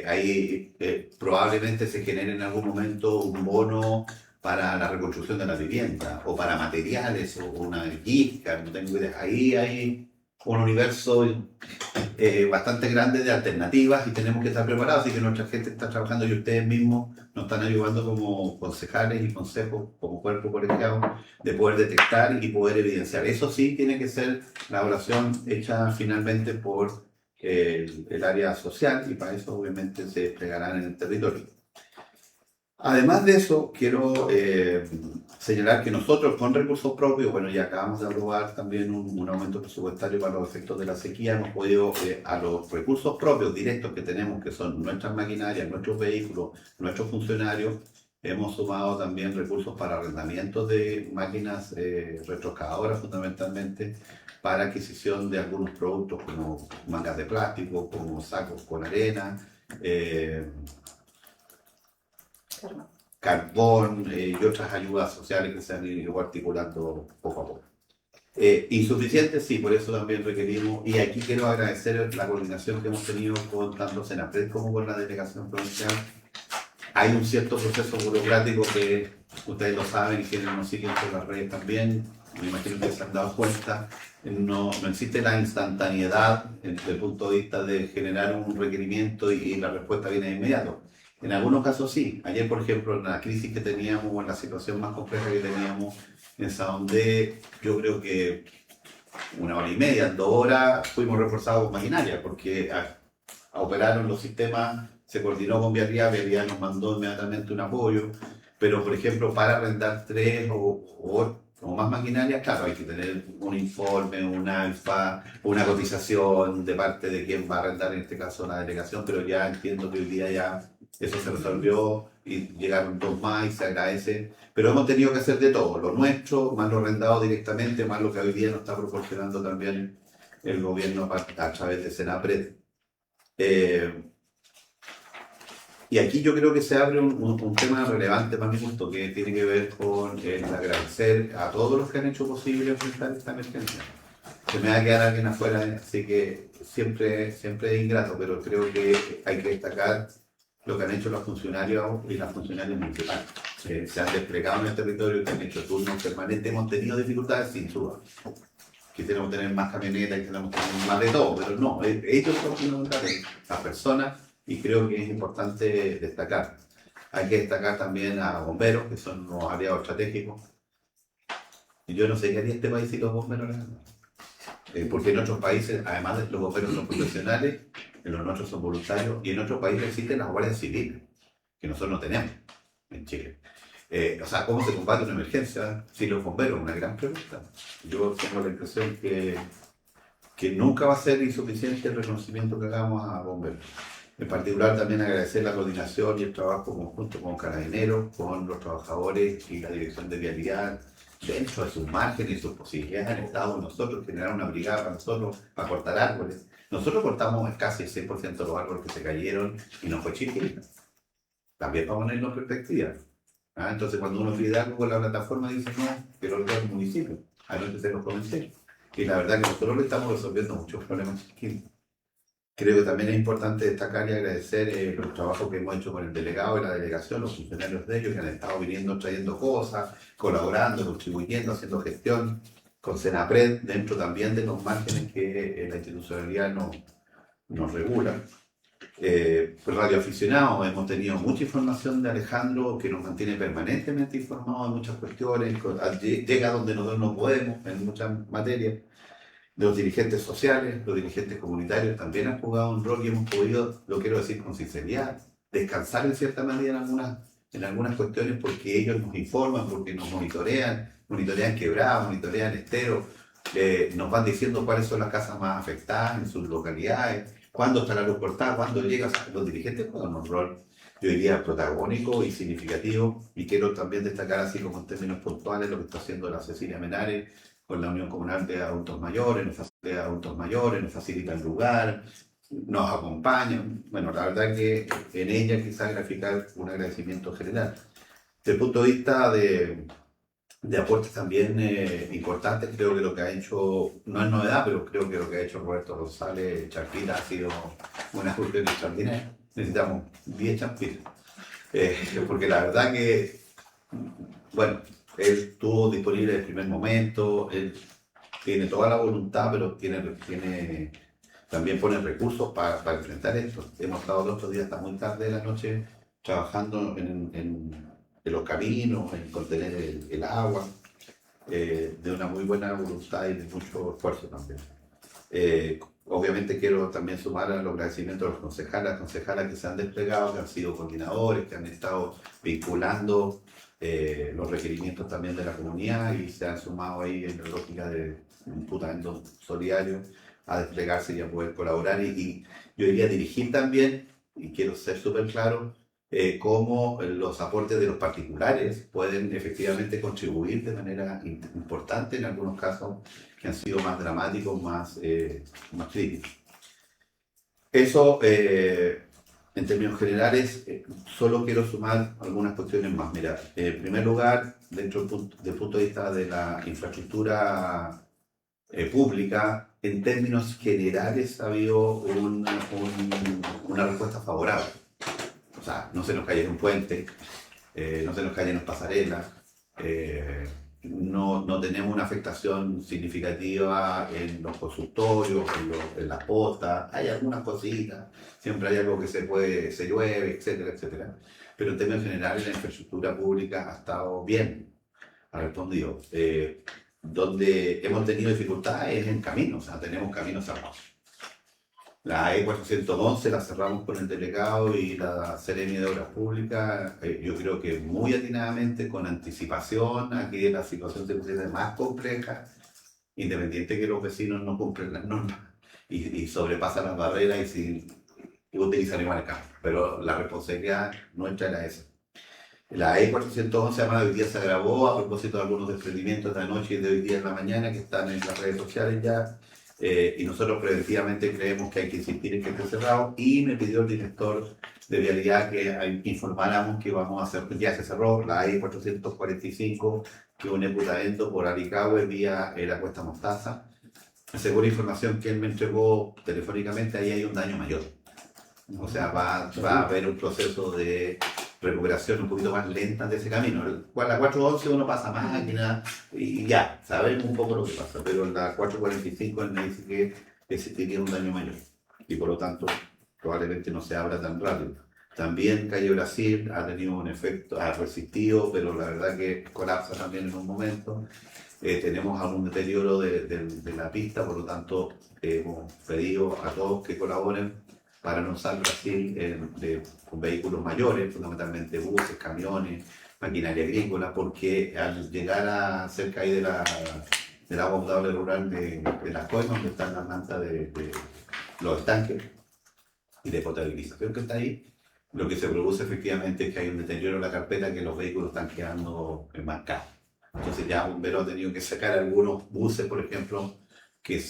Ahí probablemente se genere en algún momento un bono para la reconstrucción de la vivienda o para materiales o una guisca, no tengo idea. Ahí hay un universo bastante grande de alternativas y tenemos que estar preparados, así que nuestra gente está trabajando y ustedes mismos nos están ayudando como concejales y consejos, como cuerpo colegiado, de poder detectar y poder evidenciar. Eso sí tiene que ser la evaluación hecha finalmente por el área social y para eso obviamente se desplegarán en el territorio. Además de eso, quiero señalar que nosotros con recursos propios, bueno, ya acabamos de aprobar también un aumento presupuestario para los efectos de la sequía, hemos podido, a los recursos propios directos que tenemos, que son nuestras maquinarias, nuestros vehículos, nuestros funcionarios, hemos sumado también recursos para arrendamiento de máquinas retroexcavadoras fundamentalmente, para adquisición de algunos productos como mangas de plástico, como sacos con arena, carbón y otras ayudas sociales que se han ido articulando poco a poco. Insuficiente, sí, por eso también requerimos, y aquí quiero agradecer la coordinación que hemos tenido con tanto Senapred como con la delegación provincial. Hay un cierto proceso burocrático que ustedes lo saben y quienes nos siguen por las redes también, me imagino que se han dado cuenta, no existe la instantaneidad desde el punto de vista de generar un requerimiento y la respuesta viene de inmediato. En algunos casos sí. Ayer, por ejemplo, en la crisis que teníamos, o en la situación más compleja que teníamos en Saondé, yo creo que 1 hora y media, 2 horas, fuimos reforzados con maquinaria, porque operaron los sistemas, se coordinó con Vialidad nos mandó inmediatamente un apoyo, pero por ejemplo, para arrendar 3 o más maquinarias, claro, hay que tener un informe, un alfa, una cotización de parte de quien va a arrendar, en este caso la delegación, pero ya entiendo que hoy día ya eso se resolvió y llegaron 2 más y se agradece, pero hemos tenido que hacer de todo, lo nuestro, más lo arrendado directamente, más lo que hoy día nos está proporcionando también el gobierno a través de Senapred. Y aquí yo creo que se abre un tema relevante para mi gusto, que tiene que ver con el agradecer a todos los que han hecho posible enfrentar esta emergencia. Se me va a quedar alguien afuera, así que siempre es ingrato, pero creo que hay que destacar lo que han hecho los funcionarios y las funcionarias municipales. Se han desplegado en el territorio, que han hecho turnos permanentes. Hemos tenido dificultades sin duda. Quisiéramos tener más camionetas, quisiéramos tener más de todo, pero no, ellos son fundamentales, las personas, y creo que es importante destacar. Hay que destacar también a bomberos, que son los aliados estratégicos. Y yo no sé qué haría este país si los bomberos porque en otros países, además de los bomberos son profesionales, en los nuestros son voluntarios, y en otros países existen las guardias civiles, que nosotros no tenemos en Chile. O sea, ¿cómo se combate una emergencia sin los bomberos? Una gran pregunta. Yo tengo la impresión que nunca va a ser insuficiente el reconocimiento que hagamos a bomberos. En particular también agradecer la coordinación y el trabajo conjunto con Carabineros, con los trabajadores y la Dirección de Vialidad, dentro de sus márgenes y sus posibilidades han estado nosotros generar una brigada para nosotros, para cortar árboles. Nosotros cortamos casi el 100% de los árboles que se cayeron y no fue Chile. También para ponerlo en perspectiva. Entonces cuando uno pide algo con la plataforma dice no, pero lo del municipio. Anoche se los comenté. Y la verdad que nosotros le estamos resolviendo muchos problemas chiquitos. Creo que también es importante destacar y agradecer los trabajos que hemos hecho con el delegado y la delegación, los funcionarios de ellos que han estado viniendo, trayendo cosas, colaborando, contribuyendo, haciendo gestión con Senapred, dentro también de los márgenes que la institucionalidad nos regula. Radioaficionados, hemos tenido mucha información de Alejandro, que nos mantiene permanentemente informados de muchas cuestiones, llega donde nosotros no podemos en muchas materias. Los dirigentes sociales, los dirigentes comunitarios también han jugado un rol y hemos podido, lo quiero decir con sinceridad, descansar en cierta medida en algunas cuestiones porque ellos nos informan, porque nos monitorean quebradas, monitorean esteros, nos van diciendo cuáles son las casas más afectadas en sus localidades, cuándo está la luz cortada, cuándo llega. O sea, los dirigentes juegan un rol, yo diría, protagónico y significativo, y quiero también destacar así como en términos puntuales lo que está haciendo la Cecilia Menares con la Unión Comunal de Adultos Mayores, nos facilita el lugar, nos acompañan. Bueno, la verdad que en ella quizás graficar un agradecimiento general. Desde el punto de vista de aportes también importantes, creo que lo que ha hecho, no es novedad, pero creo que lo que ha hecho Roberto González Champita ha sido una cuestión extraordinaria. Necesitamos 10 Champitas, porque la verdad que, bueno, él estuvo disponible desde el primer momento, él tiene toda la voluntad, pero también pone recursos para enfrentar esto. Hemos estado los otros días hasta muy tarde de la noche trabajando en los caminos, en contener el agua, de una muy buena voluntad y de mucho esfuerzo también. Obviamente quiero también sumar a los agradecimientos a los concejalas que se han desplegado, que han sido coordinadores, que han estado vinculando los requerimientos también de la comunidad y se han sumado ahí en la lógica de un putando solidario a desplegarse y a poder colaborar. Y yo iría a dirigir también, y quiero ser súper claro, cómo los aportes de los particulares pueden efectivamente contribuir de manera importante en algunos casos que han sido más dramáticos, más críticos. Eso, en términos generales, solo quiero sumar algunas cuestiones más. Mira, en primer lugar, dentro del punto de vista de la infraestructura pública, en términos generales ha habido una respuesta favorable. O sea, no se nos cayeron puentes, no se nos cayeron pasarelas, no tenemos una afectación significativa en los consultorios, en las postas, hay algunas cositas, siempre hay algo que se llueve, etcétera, etcétera. Pero en términos generales la infraestructura pública ha estado bien, ha respondido. Donde hemos tenido dificultades es en caminos, o sea, tenemos caminos cerrados. La E411 la cerramos con el delegado y la Seremi de Obras Públicas, yo creo que muy atinadamente, con anticipación, aquí la situación se pusiese más compleja, independiente que los vecinos no cumplen las normas y sobrepasan las barreras y utilizan igual el campo. Pero la responsabilidad nuestra era esa. La E411 además hoy día se agravó a propósito de algunos desprendimientos de anoche y de hoy día en la mañana que están en las redes sociales ya. Y nosotros preventivamente creemos que hay que insistir en que esté cerrado y me pidió el director de vialidad que informáramos que vamos a hacer, ya se cerró la I-445 que une Putaendo por Aricahue vía la Cuesta Mostaza. Según la información que él me entregó telefónicamente, ahí hay un daño mayor. O sea, va a haber un proceso de recuperación un poquito más lenta de ese camino. La 411 uno pasa máquina y ya, sabemos un poco lo que pasa, pero en la 445 él me dice que existiría un daño mayor y por lo tanto probablemente no se abra tan rápido. También Calle Brasil ha tenido un efecto, ha resistido, pero la verdad que colapsa también en un momento. Tenemos algún deterioro de la pista, por lo tanto hemos pedido a todos que colaboren para no usar Brasil con vehículos mayores, fundamentalmente buses, camiones, maquinaria agrícola, porque al llegar a cerca ahí del agua potable rural de las coimas, donde están las mantas de los estanques y de potabilización que está ahí, lo que se produce efectivamente es que hay un deterioro en la carpeta, que los vehículos están quedando enmarcados. Entonces ya Bombero ha tenido que sacar algunos buses, por ejemplo, que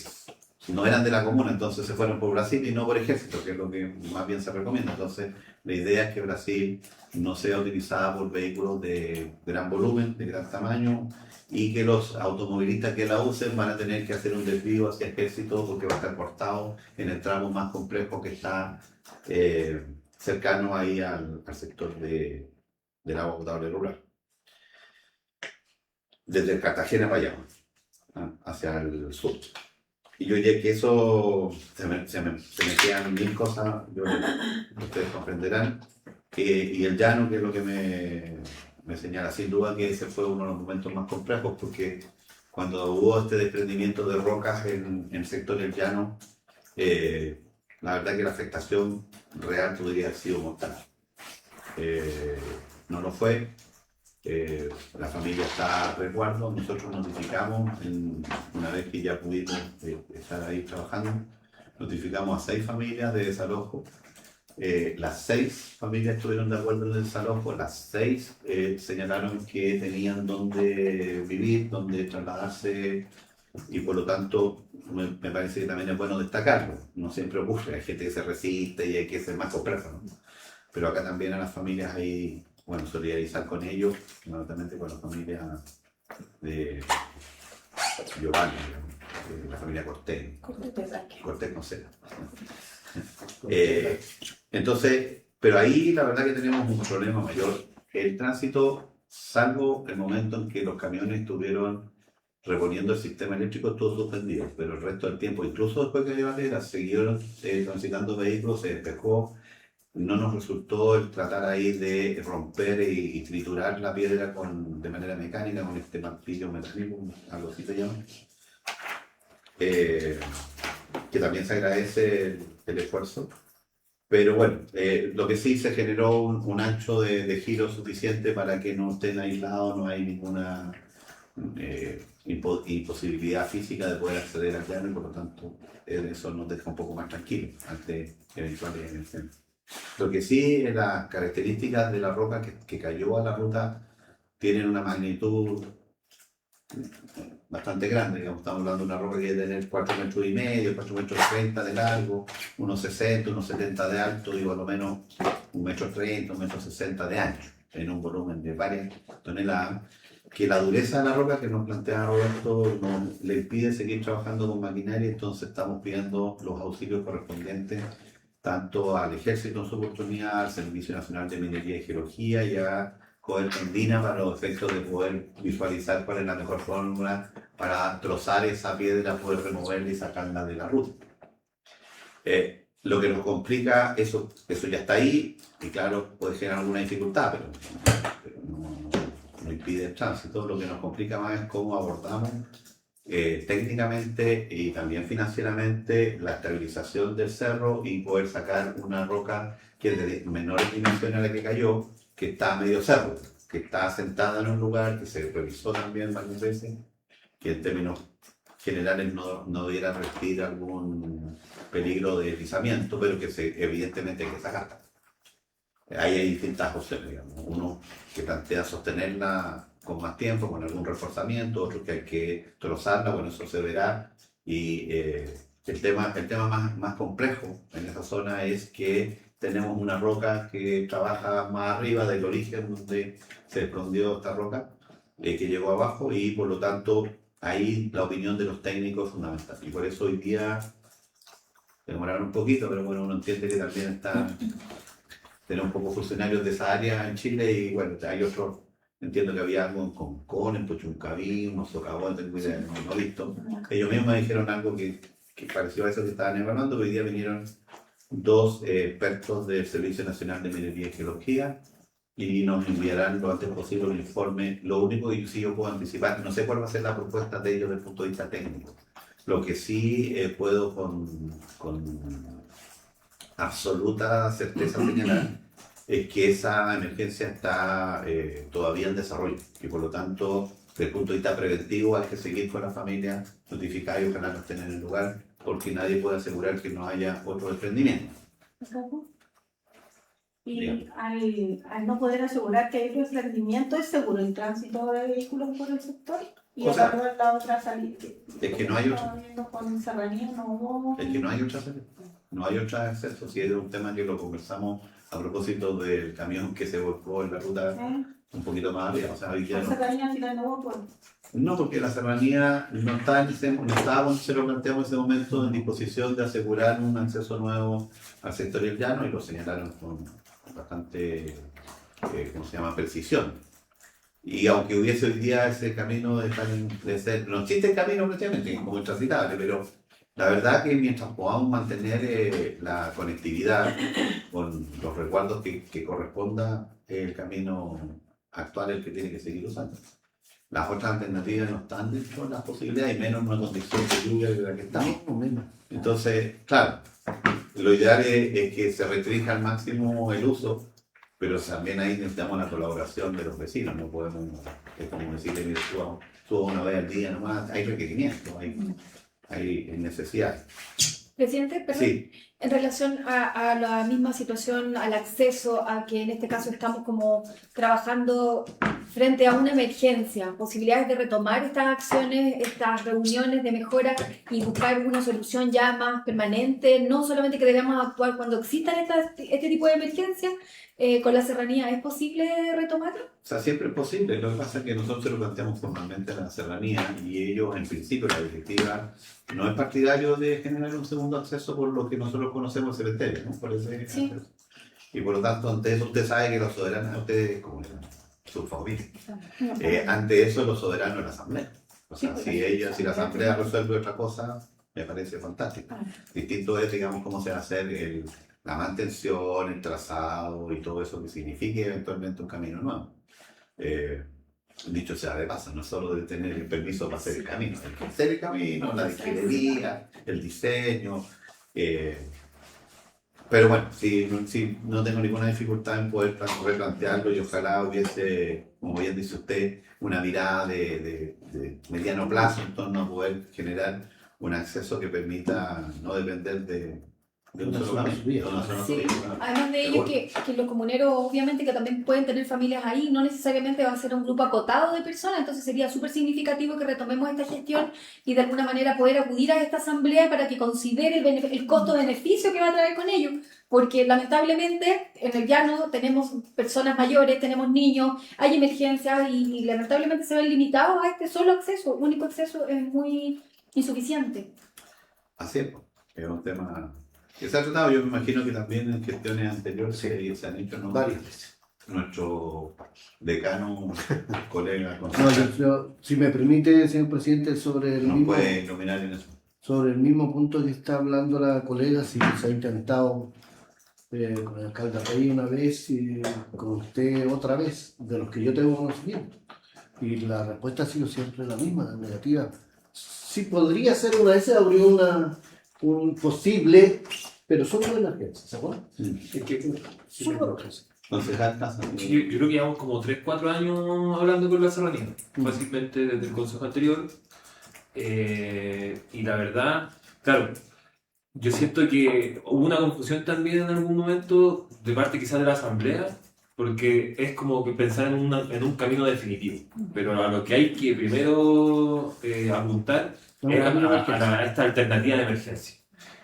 no eran de la comuna, entonces se fueron por Brasil y no por Ejército, que es lo que más bien se recomienda. Entonces la idea es que Brasil no sea utilizada por vehículos de gran volumen, de gran tamaño, y que los automovilistas que la usen van a tener que hacer un desvío hacia Ejército porque va a estar cortado en el tramo más complejo que está cercano ahí al sector del agua potable rural. Desde Cartagena para allá, hacia el sur. Y yo diría que eso se me quedan mil cosas, ustedes comprenderán. Y el llano, que es lo que me señala, sin duda que ese fue uno de los momentos más complejos, porque cuando hubo este desprendimiento de rocas en el sector del llano, la verdad que la afectación real podría haber sido mortal. No lo fue. La familia está a resguardo, nosotros notificamos, una vez que ya pudimos estar ahí trabajando, notificamos a 6 familias de desalojo. Las 6 familias estuvieron de acuerdo en el desalojo, las 6 señalaron que tenían dónde vivir, dónde trasladarse, y por lo tanto me parece que también es bueno destacarlo. No siempre ocurre, hay gente que se resiste y hay que ser más complejo, ¿no? Pero acá también a las familias hay, bueno, solidarizar con ellos, fundamentalmente con la familia de Giovanni, la familia Cortés. Cortés no sé. Entonces, pero ahí la verdad que tenemos un problema mayor. El tránsito, salvo el momento en que los camiones estuvieron reponiendo el sistema eléctrico, estuvo suspendido, pero el resto del tiempo, incluso después que Valera siguieron transitando vehículos, se despejó. No nos resultó el tratar ahí de romper y triturar la piedra de manera mecánica, con este martillo mecánico, algo así se llama. que también se agradece el esfuerzo. Pero bueno, lo que sí se generó un ancho de giro suficiente para que no estén aislados, no hay ninguna imposibilidad física de poder acceder al llano y por lo tanto eso nos deja un poco más tranquilos ante eventuales incendios. Lo que sí, las características de la roca que cayó a la ruta tienen una magnitud bastante grande, digamos, estamos hablando de una roca que debe tener 4,5 metros, 4,30 metros de largo, unos 60, unos 70 de alto y por lo menos 1,30 metros, 1,60 metros de ancho, en un volumen de varias toneladas, que la dureza de la roca que nos plantea Roberto nos le impide seguir trabajando con maquinaria, entonces estamos pidiendo los auxilios correspondientes tanto al Ejército en su oportunidad, al Servicio Nacional de Minería y Geología y a Codelco-Andina para los efectos de poder visualizar cuál es la mejor fórmula para trozar esa piedra, poder removerla y sacarla de la ruta. Lo que nos complica, eso ya está ahí, y claro, puede generar alguna dificultad, pero no impide el tránsito. Lo que nos complica más es cómo abordamos técnicamente y también financieramente la estabilización del cerro y poder sacar una roca que es de menores dimensiones a la que cayó, que está a medio cerro, que está asentada en un lugar que se revisó también varias veces, que en términos generales no debiera revestir algún peligro de deslizamiento, pero que evidentemente hay que sacarla. Ahí hay distintas opciones, digamos. Uno que plantea sostenerla con más tiempo, con algún reforzamiento, otro que hay que trozarla, bueno, eso se verá. Y el tema más complejo en esa zona es que tenemos una roca que trabaja más arriba del origen donde se desprendió esta roca, que llegó abajo y por lo tanto ahí la opinión de los técnicos es fundamental. Y por eso hoy día demoraron un poquito, pero bueno, uno entiende que también tenemos pocos funcionarios de esa área en Chile y bueno, hay otros, entiendo que había algo en Concón, en Puchuncaví, unos socavones, no he visto. Ellos mismos me dijeron algo que pareció a eso que estaban evaluando, hoy día vinieron dos expertos del Servicio Nacional de Minería y Geología y nos enviarán lo antes posible un informe. Lo único que sí yo puedo anticipar, no sé cuál va a ser la propuesta de ellos desde el punto de vista técnico. Lo que sí puedo con absoluta certeza señalar es que esa emergencia está todavía en desarrollo y por lo tanto desde el punto de vista preventivo hay que seguir con la familia notificada y ojalá no estén en el lugar porque nadie puede asegurar que no haya otro desprendimiento. Y al no poder asegurar que hay desprendimiento, ¿es seguro el tránsito de vehículos por el sector? Y evaluar la otra salida. Es que no hay otra. Con Serranía no hubo. Es que no hay otra salida. No hay otro acceso. Si es un tema que lo conversamos a propósito del camión que se volcó en la ruta un poquito más arriba. O sea, hoy ya ¿La Serranía al final no hubo? No, porque la serranía no estábamos, se lo planteamos en ese momento en disposición de asegurar un acceso nuevo al sector del llano y lo señalaron con bastante, ¿cómo se llama?, precisión. Y aunque hubiese hoy día ese camino de ser, no existe el camino prácticamente como intransitable, pero la verdad que mientras podamos mantener la conectividad con los resguardos que corresponda, el camino actual es el que tiene que seguir usando. Las otras alternativas no están dentro de las posibilidades, y menos en una condición de lluvia de la que estamos. Entonces, claro, lo ideal es que se restrinja al máximo el uso, pero también ahí necesitamos la colaboración de los vecinos. No podemos, es como decirle, mira, suba una vez al día nomás, hay requerimientos, hay necesidad. Presidente, perdón. Sí. En relación a la misma situación, al acceso, a que en este caso estamos como trabajando frente a una emergencia, posibilidades de retomar estas acciones, estas reuniones de mejora y buscar una solución ya más permanente, no solamente que debamos actuar cuando existan este tipo de emergencias, con la serranía, ¿es posible retomarlo? O sea, siempre es posible. Lo que pasa es que nosotros lo planteamos formalmente a la serranía y ellos, en principio, la directiva no es partidario de generar un segundo acceso por lo que nosotros conocemos el cementerio, ¿no? Por ese Sí. acceso. Y por lo tanto, ante eso usted sabe que los soberanos, ustedes como sus favoritos, ante eso los soberanos de la asamblea. O sea, si la asamblea resuelve otra cosa, me parece fantástico. Distinto es, digamos, cómo se va a hacer la mantención, el trazado y todo eso que signifique eventualmente un camino nuevo. dicho sea de paso, no solo de tener el permiso para hacer el camino, hay que hacer el camino, la ingeniería, el diseño. Pero bueno, sí, no tengo ninguna dificultad en poder replantearlo y ojalá hubiese, como bien dice usted, una mirada de mediano plazo en torno a poder generar un acceso que permita no depender de un Una solo sola camino, subida. de una sola Sí, subida. además de ello Seguro. que los comuneros obviamente que también pueden tener familias ahí, no necesariamente va a ser un grupo acotado de personas, entonces sería súper significativo que retomemos esta gestión y de alguna manera poder acudir a esta asamblea para que considere el costo-beneficio que va a traer con ello, porque lamentablemente en el llano tenemos personas mayores, tenemos niños, hay emergencias y lamentablemente se ven limitados a este solo acceso, único acceso es muy insuficiente. Así es un tema que se ha tratado, yo me imagino que también en gestiones anteriores se han hecho, ¿no? Varias veces. Nuestro decano, colega, No, concejal, si me permite, señor presidente, nos puede iluminar en eso. sobre el mismo punto que está hablando la colega, si se ha intentado con el alcalde Rey una vez y con usted otra vez, de los que yo tengo conocimiento. Y la respuesta ha sido siempre la misma, negativa. Sí podría ser una vez, se abrió un posible, pero solo de emergencia, ¿se acuerdan? Es que Solo de emergencia. Concejal Casa. yo creo que llevamos como 3-4 años hablando con la serranía, fácilmente desde el consejo anterior. Y la verdad, claro, yo siento que hubo una confusión también en algún momento de parte quizás de la asamblea, porque es como que pensar en un camino definitivo, pero a lo que hay que primero apuntar es a esta alternativa de emergencia,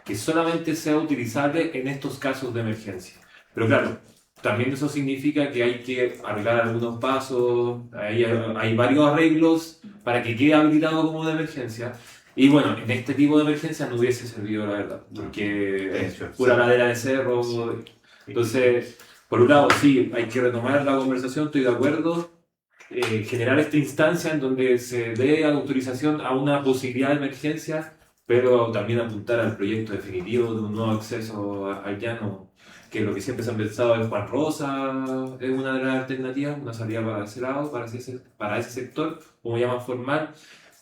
que solamente sea utilizable en estos casos de emergencia. Pero claro, también eso significa que hay que arreglar algunos pasos, hay varios arreglos para que quede habilitado como de emergencia. Y bueno, en este tipo de emergencia no hubiese servido, la verdad, porque es pura ladera de cerro. Entonces, por un lado, sí, hay que retomar la conversación, estoy de acuerdo, generar esta instancia en donde se dé autorización a una posibilidad de emergencia, pero también apuntar al proyecto definitivo de un nuevo acceso al llano, que lo que siempre se han pensado es Juan Rosa, es una de las alternativas, una salida para ese lado, para ese sector, como ya más formal.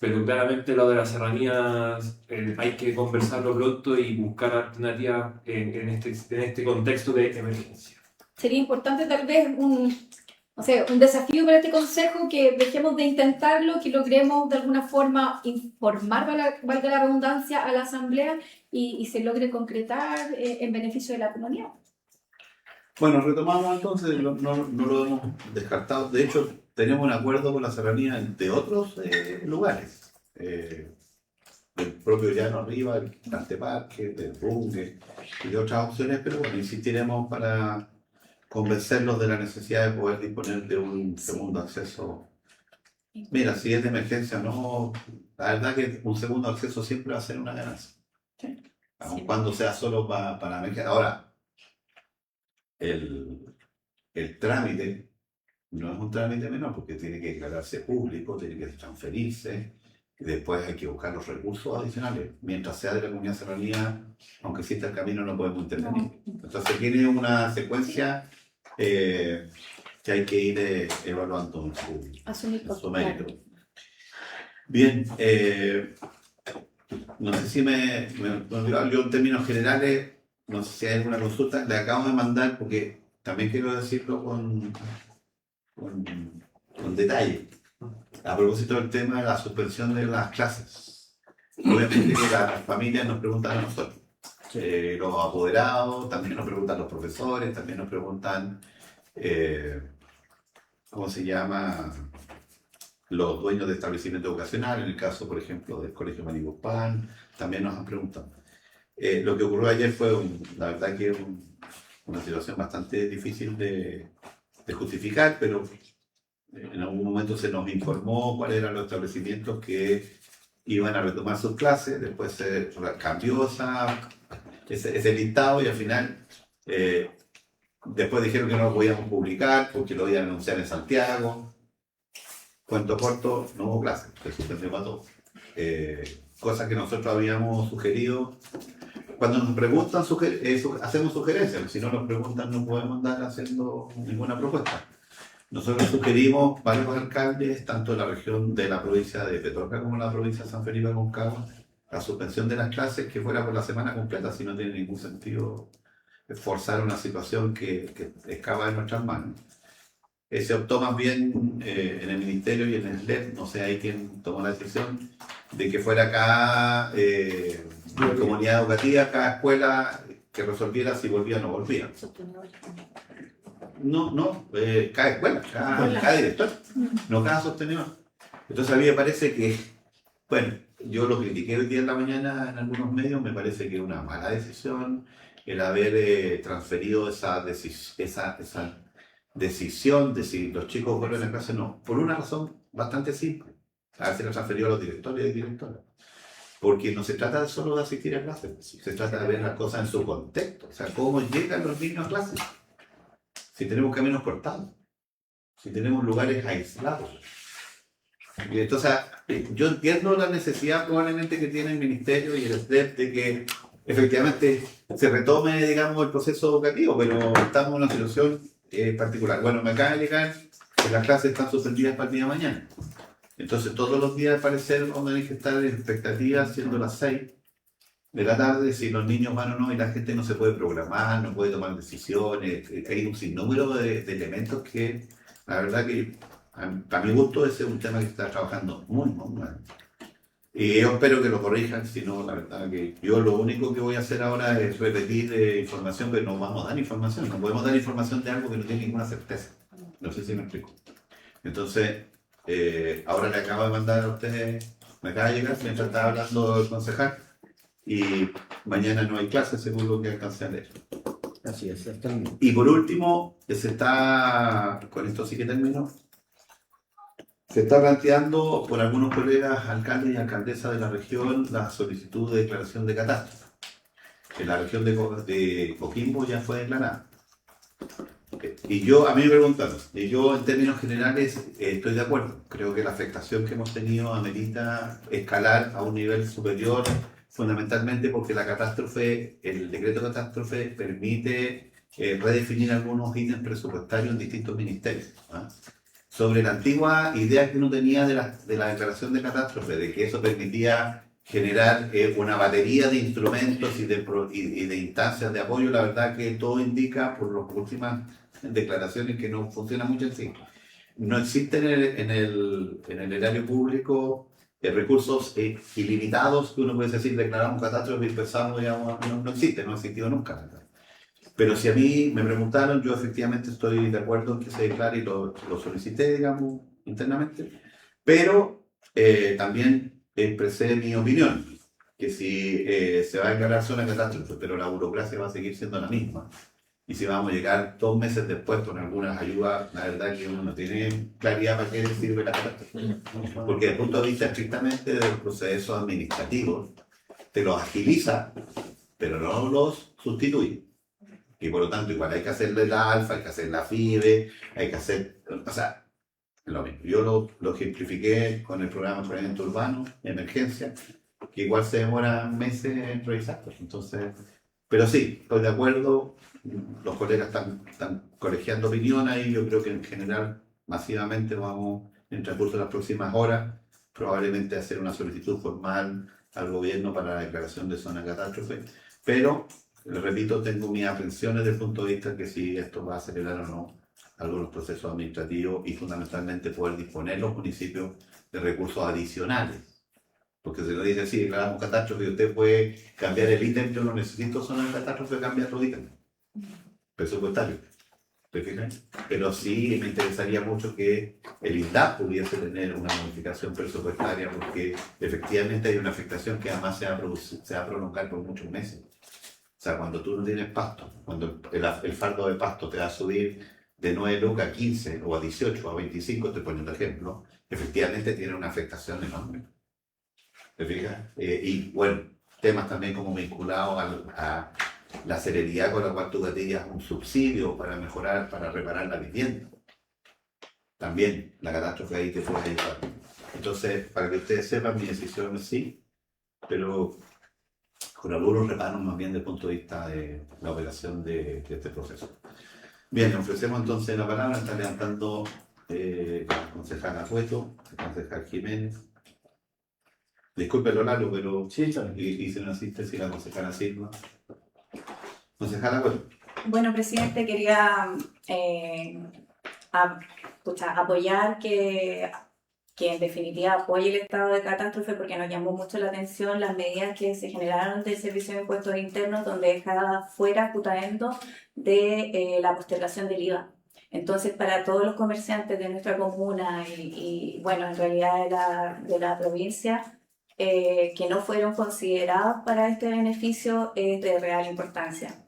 Pero claramente lo de las serranías hay que conversarlo pronto y buscar alternativas en este contexto de emergencia. Sería importante tal vez un desafío para este consejo, que dejemos de intentarlo, que logremos de alguna forma informar, valga la redundancia, a la asamblea y se logre concretar en beneficio de la comunidad. Bueno, retomamos entonces, no lo hemos descartado. De hecho, tenemos un acuerdo con la serranía de otros lugares. Del propio llano arriba, el Anteparque, del Bunge y de otras opciones, pero bueno, insistiremos para convencerlos de la necesidad de poder disponer de un segundo acceso. Mira, si es de emergencia o no, la verdad que un segundo acceso siempre va a ser una ganancia. Aun cuando sea solo para emergencia. Ahora, el trámite no es un trámite menor porque tiene que declararse público, tiene que transferirse, y después hay que buscar los recursos adicionales. Mientras sea de la comunidad serranía, aunque exista el camino, no podemos intervenir. Entonces tiene una secuencia que hay que ir evaluando en su mérito. Bien, no sé si me olvidó, yo en términos generales, no sé si hay alguna consulta, le acabo de mandar, porque también quiero decirlo con detalle, a propósito del tema de la suspensión de las clases. Obviamente que las familias nos preguntan a nosotros, los apoderados, también nos preguntan los profesores, también nos preguntan, ¿cómo se llama?, los dueños de establecimiento educacional, en el caso, por ejemplo, del Colegio Maniguspán, también nos han preguntado. Lo que ocurrió ayer fue, la verdad que una situación bastante difícil de justificar, pero en algún momento se nos informó cuáles eran los establecimientos que iban a retomar sus clases, después se cambió ese listado y al final después dijeron que no lo podíamos publicar porque lo iban a anunciar en Santiago. Cuento corto, no hubo clases, se suspendió para todo. Cosa que nosotros habíamos sugerido. Cuando nos preguntan, hacemos sugerencias, si no nos preguntan no podemos andar haciendo ninguna propuesta. Nosotros sugerimos varios alcaldes, tanto de la región de la provincia de Petorca como la provincia de San Felipe de Aconcagua, la suspensión de las clases que fuera por la semana completa, si no tiene ningún sentido forzar una situación que escapa de nuestras manos. Se optó más bien en el Ministerio y en el SLEP, no sé ahí quién tomó la decisión, de que fuera cada comunidad educativa, cada escuela que resolviera si volvía o no volvía. Cada escuela, cada director, no cada sostenedor. Entonces a mí me parece que, bueno, yo lo critiqué hoy día en la mañana en algunos medios, me parece que es una mala decisión el haber transferido esa decisión de si los chicos vuelven a clase o no, por una razón bastante simple. A veces lo transferido a los directores y directoras. Porque no se trata solo de asistir a clases, se trata de ver las cosas en su contexto. O sea, cómo llegan los niños a clases. Si tenemos caminos cortados, si tenemos lugares aislados. Y entonces, yo entiendo la necesidad probablemente que tiene el Ministerio y el SDEP de que efectivamente se retome, digamos, el proceso educativo, pero estamos en una situación particular. Bueno, me acaba de llegar que las clases están suspendidas para el día de mañana. Entonces, todos los días, al parecer, vamos a tener que estar en expectativa, siendo las 6 de la tarde, si los niños van o no, y la gente no se puede programar, no puede tomar decisiones. Hay un sinnúmero de elementos que, la verdad que, a mi gusto, ese es un tema que está trabajando muy mal. Y yo espero que lo corrijan, si no, la verdad que yo lo único que voy a hacer ahora es repetir información, pero no vamos a dar información. No podemos dar información de algo que no tiene ninguna certeza. No sé si me explico. Entonces, ahora le acabo de mandar a ustedes, me acaba de llegar mientras estaba hablando el concejal, y mañana no hay clases según lo que alcancé a leer. Así es, exactamente. Y por último, con esto sí que termino, se está planteando por algunos colegas alcaldes y alcaldesas de la región la solicitud de declaración de catástrofe. En la región de Coquimbo ya fue declarada. Y a mí me preguntaron, y yo en términos generales estoy de acuerdo. Creo que la afectación que hemos tenido amerita escalar a un nivel superior, fundamentalmente porque el decreto de catástrofe permite redefinir algunos ítems presupuestarios en distintos ministerios. Sobre la antigua idea que uno tenía de la declaración de catástrofe, de que eso permitía generar una batería de instrumentos y de instancias de apoyo, la verdad que todo indica por las últimas declaraciones que no funciona mucho así. No existen en el erario público recursos ilimitados que uno puede decir declaramos catástrofe y pensamos, digamos, no existe, no ha existido nunca. Pero si a mí me preguntaron, yo efectivamente estoy de acuerdo en que se declare y lo solicité, digamos, internamente, pero también expresé mi opinión, que si se va a declarar zona de catástrofe, pero la burocracia va a seguir siendo la misma, y si vamos a llegar 2 meses después con algunas ayudas, la verdad es que uno no tiene claridad para qué sirve la catástrofe. Porque desde el punto de vista estrictamente de los procesos administrativos, te los agiliza, pero no los sustituye. Y por lo tanto, igual hay que hacerle la alfa, hay que hacer la FIBE, hay que hacer, o sea, lo mismo. Yo lo ejemplifiqué con el programa de planeamiento urbano, emergencia, que igual se demora meses en revisarlo. Entonces, pero sí, estoy de acuerdo, los colegas están colegiando opinión ahí, yo creo que en general, masivamente vamos, en el transcurso de las próximas horas, probablemente hacer una solicitud formal al gobierno para la declaración de zona de catástrofe, pero les repito, tengo mis aprensiones desde el punto de vista que si esto va a acelerar o no algunos procesos administrativos y fundamentalmente poder disponer los municipios de recursos adicionales. Porque se nos dice, sí, declaramos catástrofe y usted puede cambiar el ítem, yo no necesito zona de catástrofe, cambiar otro ítem presupuestario. ¿Te fijas? Pero sí me interesaría mucho que el INDAP pudiese tener una modificación presupuestaria porque efectivamente hay una afectación que además se va a prolongar por muchos meses. O sea, cuando tú no tienes pasto, cuando el fardo de pasto te va a subir de 9 lucas a 15 o a 18 o a 25, te poniendo ejemplo, efectivamente tiene una afectación enorme. ¿Te fijas? Y bueno, temas también como vinculados a la celeridad con la cual tú gatillas un subsidio para mejorar, para reparar la vivienda. También la catástrofe ahí te puede ayudar. Entonces, para que ustedes sepan, mi decisión es sí, pero con algunos reparos más bien desde el punto de vista de la operación de este proceso. Bien, ofrecemos entonces la palabra, está levantando la concejala Cueto, el concejal Jiménez. Disculpe lo largo, pero Sí, está bien. hice una asistencia y la concejala Silva. Concejala Cueto. Bueno, presidente, quería apoyar que en definitiva apoye el estado de catástrofe porque nos llamó mucho la atención las medidas que se generaron del Servicio de Impuestos Internos donde dejaba fuera Putaendo de la postergación del IVA. Entonces, para todos los comerciantes de nuestra comuna y bueno, en realidad de la provincia, que no fueron considerados para este beneficio es de real importancia.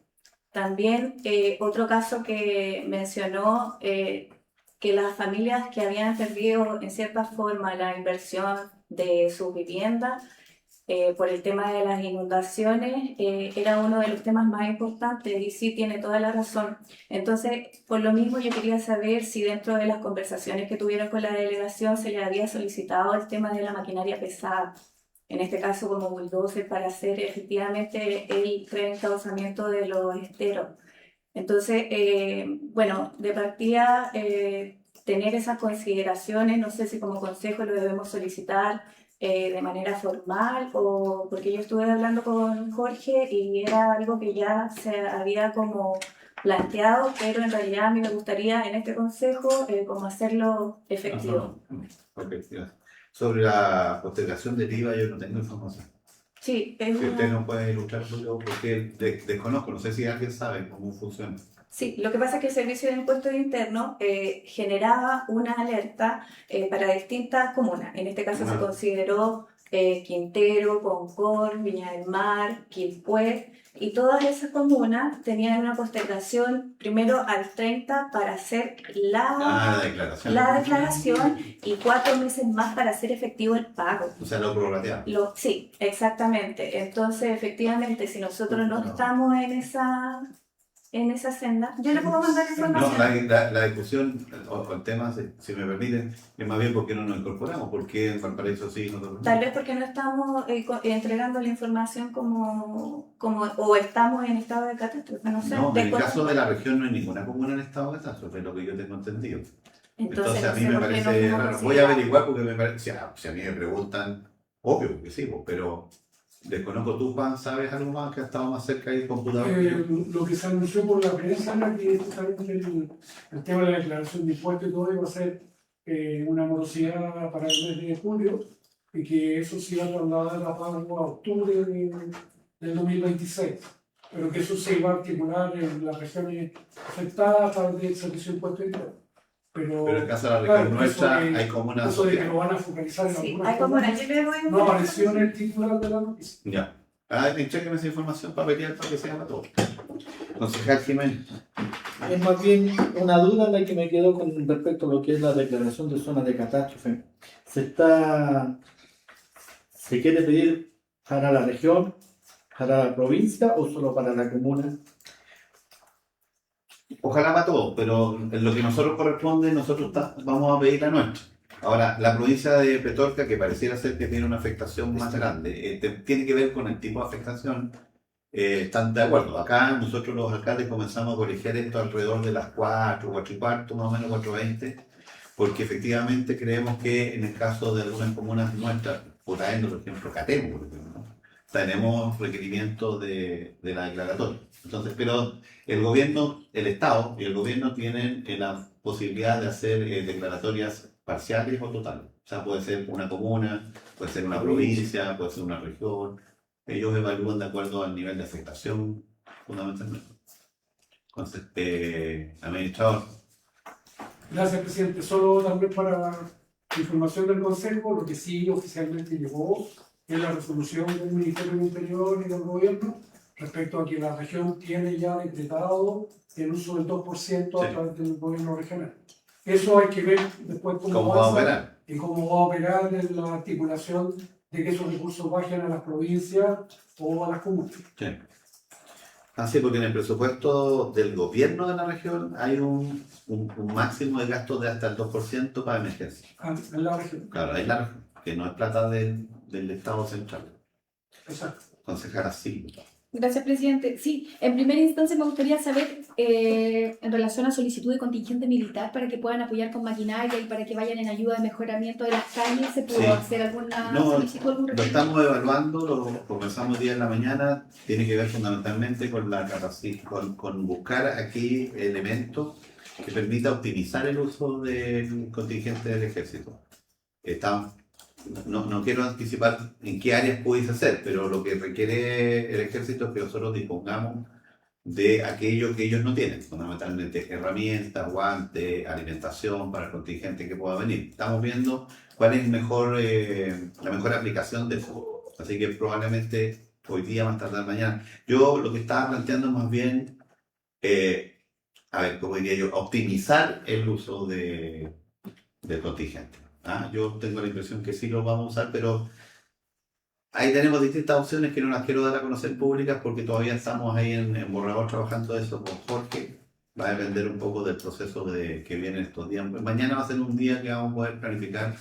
También otro caso que mencionó que las familias que habían perdido en cierta forma la inversión de su vivienda por el tema de las inundaciones era uno de los temas más importantes y sí tiene toda la razón. Entonces, por lo mismo yo quería saber si dentro de las conversaciones que tuvieron con la delegación se le había solicitado el tema de la maquinaria pesada, en este caso como bulldozer, para hacer efectivamente el reencauzamiento de los esteros. Entonces, bueno, de partida, tener esas consideraciones, no sé si como consejo lo debemos solicitar de manera formal o porque yo estuve hablando con Jorge y era algo que ya se había como planteado, pero en realidad a mí me gustaría en este consejo como hacerlo efectivo. Ok, gracias. Sobre la postergación del IVA yo no tengo información. Sí, es Si usted una... no puede ilustrar porque desconozco, no sé si alguien sabe cómo funciona. Sí, lo que pasa es que el Servicio de Impuestos Internos generaba una alerta para distintas comunas. En este caso se consideró Quintero, Concord, Viña del Mar, Quilpué, y todas esas comunas tenían una postergación primero al 30 para hacer La declaración y 4 meses más para hacer efectivo el pago. O sea, lo prorrateado. Sí, exactamente. Entonces, efectivamente, si nosotros no estamos en esa senda, yo le puedo mandar información. No, la discusión o el tema, si me permiten, es más bien porque no nos incorporamos, porque en Valparaíso sí y nosotros no. Tal vez porque no estamos entregando la información o estamos en estado de catástrofe, no sé. No, en el caso de la región no hay ninguna comuna en estado de catástrofe, es lo que yo tengo entendido. Entonces a mí me parece raro. Voy a averiguar porque me parece, si a mí me preguntan, obvio que sí, pero desconozco. ¿Tú, Juan, sabes algo más que ha estado más cerca del computador? Lo que se anunció por la prensa era que justamente el tema de la declaración de impuestos y todo iba a ser una morosidad para el mes de julio y que eso se iba a trasladar a pago a octubre del 2026, pero que eso se iba a articular en las regiones afectadas a través del Servicio de Impuestos Internos. Pero en el caso de la región nuestra hay comunas eso de que lo van a focalizar en Sí, algunas hay comunas. Yo le voy a no apareció en el titular de la noticia. Ya. Chequen esa información para pelear para que se llama todo. Concejal Jiménez. Es más bien una duda la que me quedó con respecto a lo que es la declaración de zona de catástrofe. ¿Se quiere pedir para la región, para la provincia o solo para la comuna? Ojalá para todos, pero en lo que nosotros corresponde, nosotros vamos a pedir la nuestra. Ahora, la provincia de Petorca, que pareciera ser que tiene una afectación más grande, tiene que ver con el tipo de afectación. Están de acuerdo. Acá nosotros los alcaldes comenzamos a colegiar esto alrededor de las 4, 4 y cuarto, más o menos 4:20, porque efectivamente creemos que en el caso de algunas comunas nuestras, Putaendo, por ejemplo, Catemo, por ejemplo, tenemos requerimientos de la declaratoria. Entonces, pero el gobierno, el Estado y el gobierno tienen la posibilidad de hacer declaratorias parciales o totales. O sea, puede ser una comuna, puede ser una provincia, puede ser una región. Ellos evalúan de acuerdo al nivel de afectación, fundamentalmente. Entonces, administrador. Gracias, presidente. Solo también para información del Consejo, lo que sí oficialmente llegó es la resolución del Ministerio del Interior y del Gobierno respecto a que la región tiene ya decretado el uso del 2% a través del gobierno regional. Eso hay que ver después cómo va a operar y cómo va a operar en la articulación de que esos recursos bajen a las provincias o a las comunas. Sí. Así, porque en el presupuesto del gobierno de la región hay un máximo de gastos de hasta el 2% para emergencia. En la región. Claro, hay la región, que no es plata del Estado central. Exacto. Concejala, sí. Gracias, presidente. Sí, en primera instancia me gustaría saber, en en relación a solicitud de contingente militar para que puedan apoyar con maquinaria y para que vayan en ayuda de mejoramiento de las calles, ¿se pudo Sí. hacer alguna No, solicitud? Algún lo requerimiento? estamos evaluando, lo conversamos día en la mañana, tiene que ver fundamentalmente con la capacidad, con buscar aquí elementos que permita optimizar el uso del contingente del ejército. No quiero anticipar en qué áreas pudiese ser, pero lo que requiere el ejército es que nosotros dispongamos de aquello que ellos no tienen, fundamentalmente herramientas, guantes, alimentación para el contingente que pueda venir. Estamos viendo cuál es la mejor aplicación de eso. Así que probablemente hoy día, más tardar mañana. Yo lo que estaba planteando es más bien, ¿cómo diría yo? Optimizar el uso del contingente. Yo tengo la impresión que sí lo vamos a usar, pero ahí tenemos distintas opciones que no las quiero dar a conocer públicas porque todavía estamos ahí en borrador trabajando eso con Jorge. Va a depender un poco del proceso que viene estos días. Mañana va a ser un día que vamos a poder planificar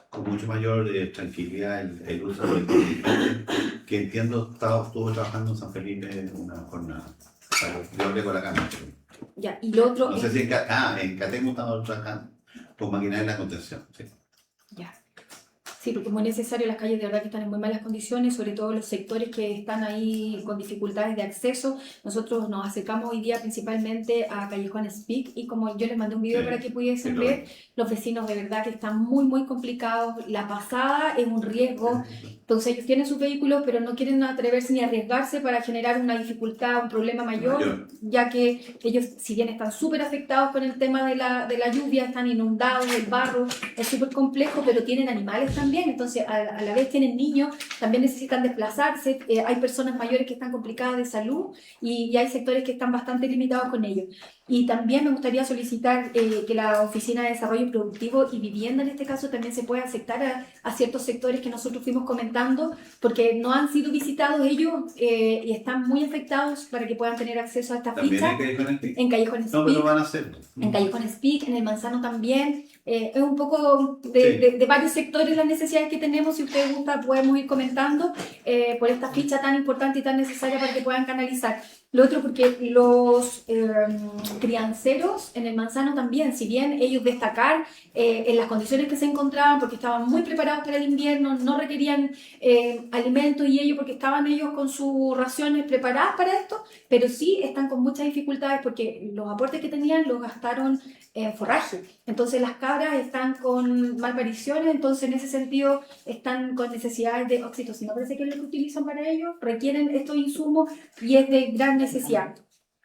con mucho mayor tranquilidad el uso del contingente, que entiendo estuvo trabajando en San Felipe en una jornada. Yo hablé con la cámara. Ya, y lo otro No sé si en Catemo estamos trabajando con maquinaria en la contención. Sí. Ya. Sí, porque es muy necesario, las calles de verdad que están en muy malas condiciones, sobre todo los sectores que están ahí con dificultades de acceso. Nosotros nos acercamos hoy día principalmente a Callejón Speak y como yo les mandé un video Sí, para que pudiesen sí, ver, los vecinos de verdad que están muy, muy complicados. La pasada es un riesgo, entonces ellos tienen sus vehículos, pero no quieren atreverse ni arriesgarse para generar una dificultad, un problema mayor, ya que ellos, si bien están súper afectados con el tema de la lluvia, están inundados, el barro es súper complejo, pero tienen animales también. Entonces a la vez tienen niños, también necesitan desplazarse, hay personas mayores que están complicadas de salud y hay sectores que están bastante limitados con ellos. Y también me gustaría solicitar que la Oficina de Desarrollo Productivo y Vivienda en este caso también se pueda aceptar a ciertos sectores que nosotros fuimos comentando porque no han sido visitados ellos y están muy afectados para que puedan tener acceso a esta ficha. En Callejón Speak. No, pero lo van a hacer. En Callejón Speak, en el Manzano también. Es un poco de varios sectores las necesidades que tenemos. Si ustedes gustan, podemos ir comentando por esta ficha tan importante y tan necesaria para que puedan canalizar. Lo otro, porque los crianceros en el Manzano también, si bien ellos destacar en las condiciones que se encontraban, porque estaban muy preparados para el invierno, no requerían alimentos y ello, porque estaban ellos con sus raciones preparadas para esto, pero sí están con muchas dificultades porque los aportes que tenían los gastaron en forraje. Entonces las cabras están con malpariciones, entonces en ese sentido están con necesidades de oxitocina, parece que es lo que utilizan para ello, requieren estos insumos y es de gran necesidad.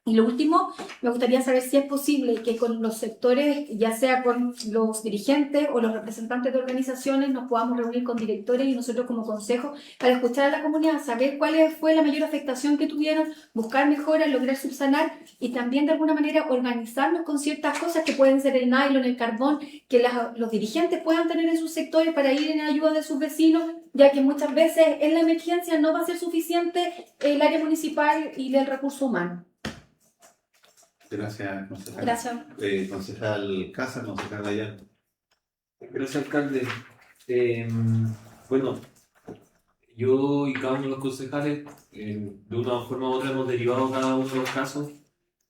Y lo último, me gustaría saber si es posible que con los sectores, ya sea con los dirigentes o los representantes de organizaciones, nos podamos reunir con directores y nosotros como consejo para escuchar a la comunidad, saber cuál fue la mayor afectación que tuvieron, buscar mejoras, lograr subsanar y también de alguna manera organizarnos con ciertas cosas que pueden ser el nylon, el carbón, que los dirigentes puedan tener en sus sectores para ir en ayuda de sus vecinos, ya que muchas veces en la emergencia no va a ser suficiente el área municipal y del recurso humano. Gracias, concejal. Gracias. Concejal Casa, concejal Ayala. Gracias, alcalde. Bueno, yo y cada uno de los concejales, de una forma u otra, hemos derivado cada uno de los casos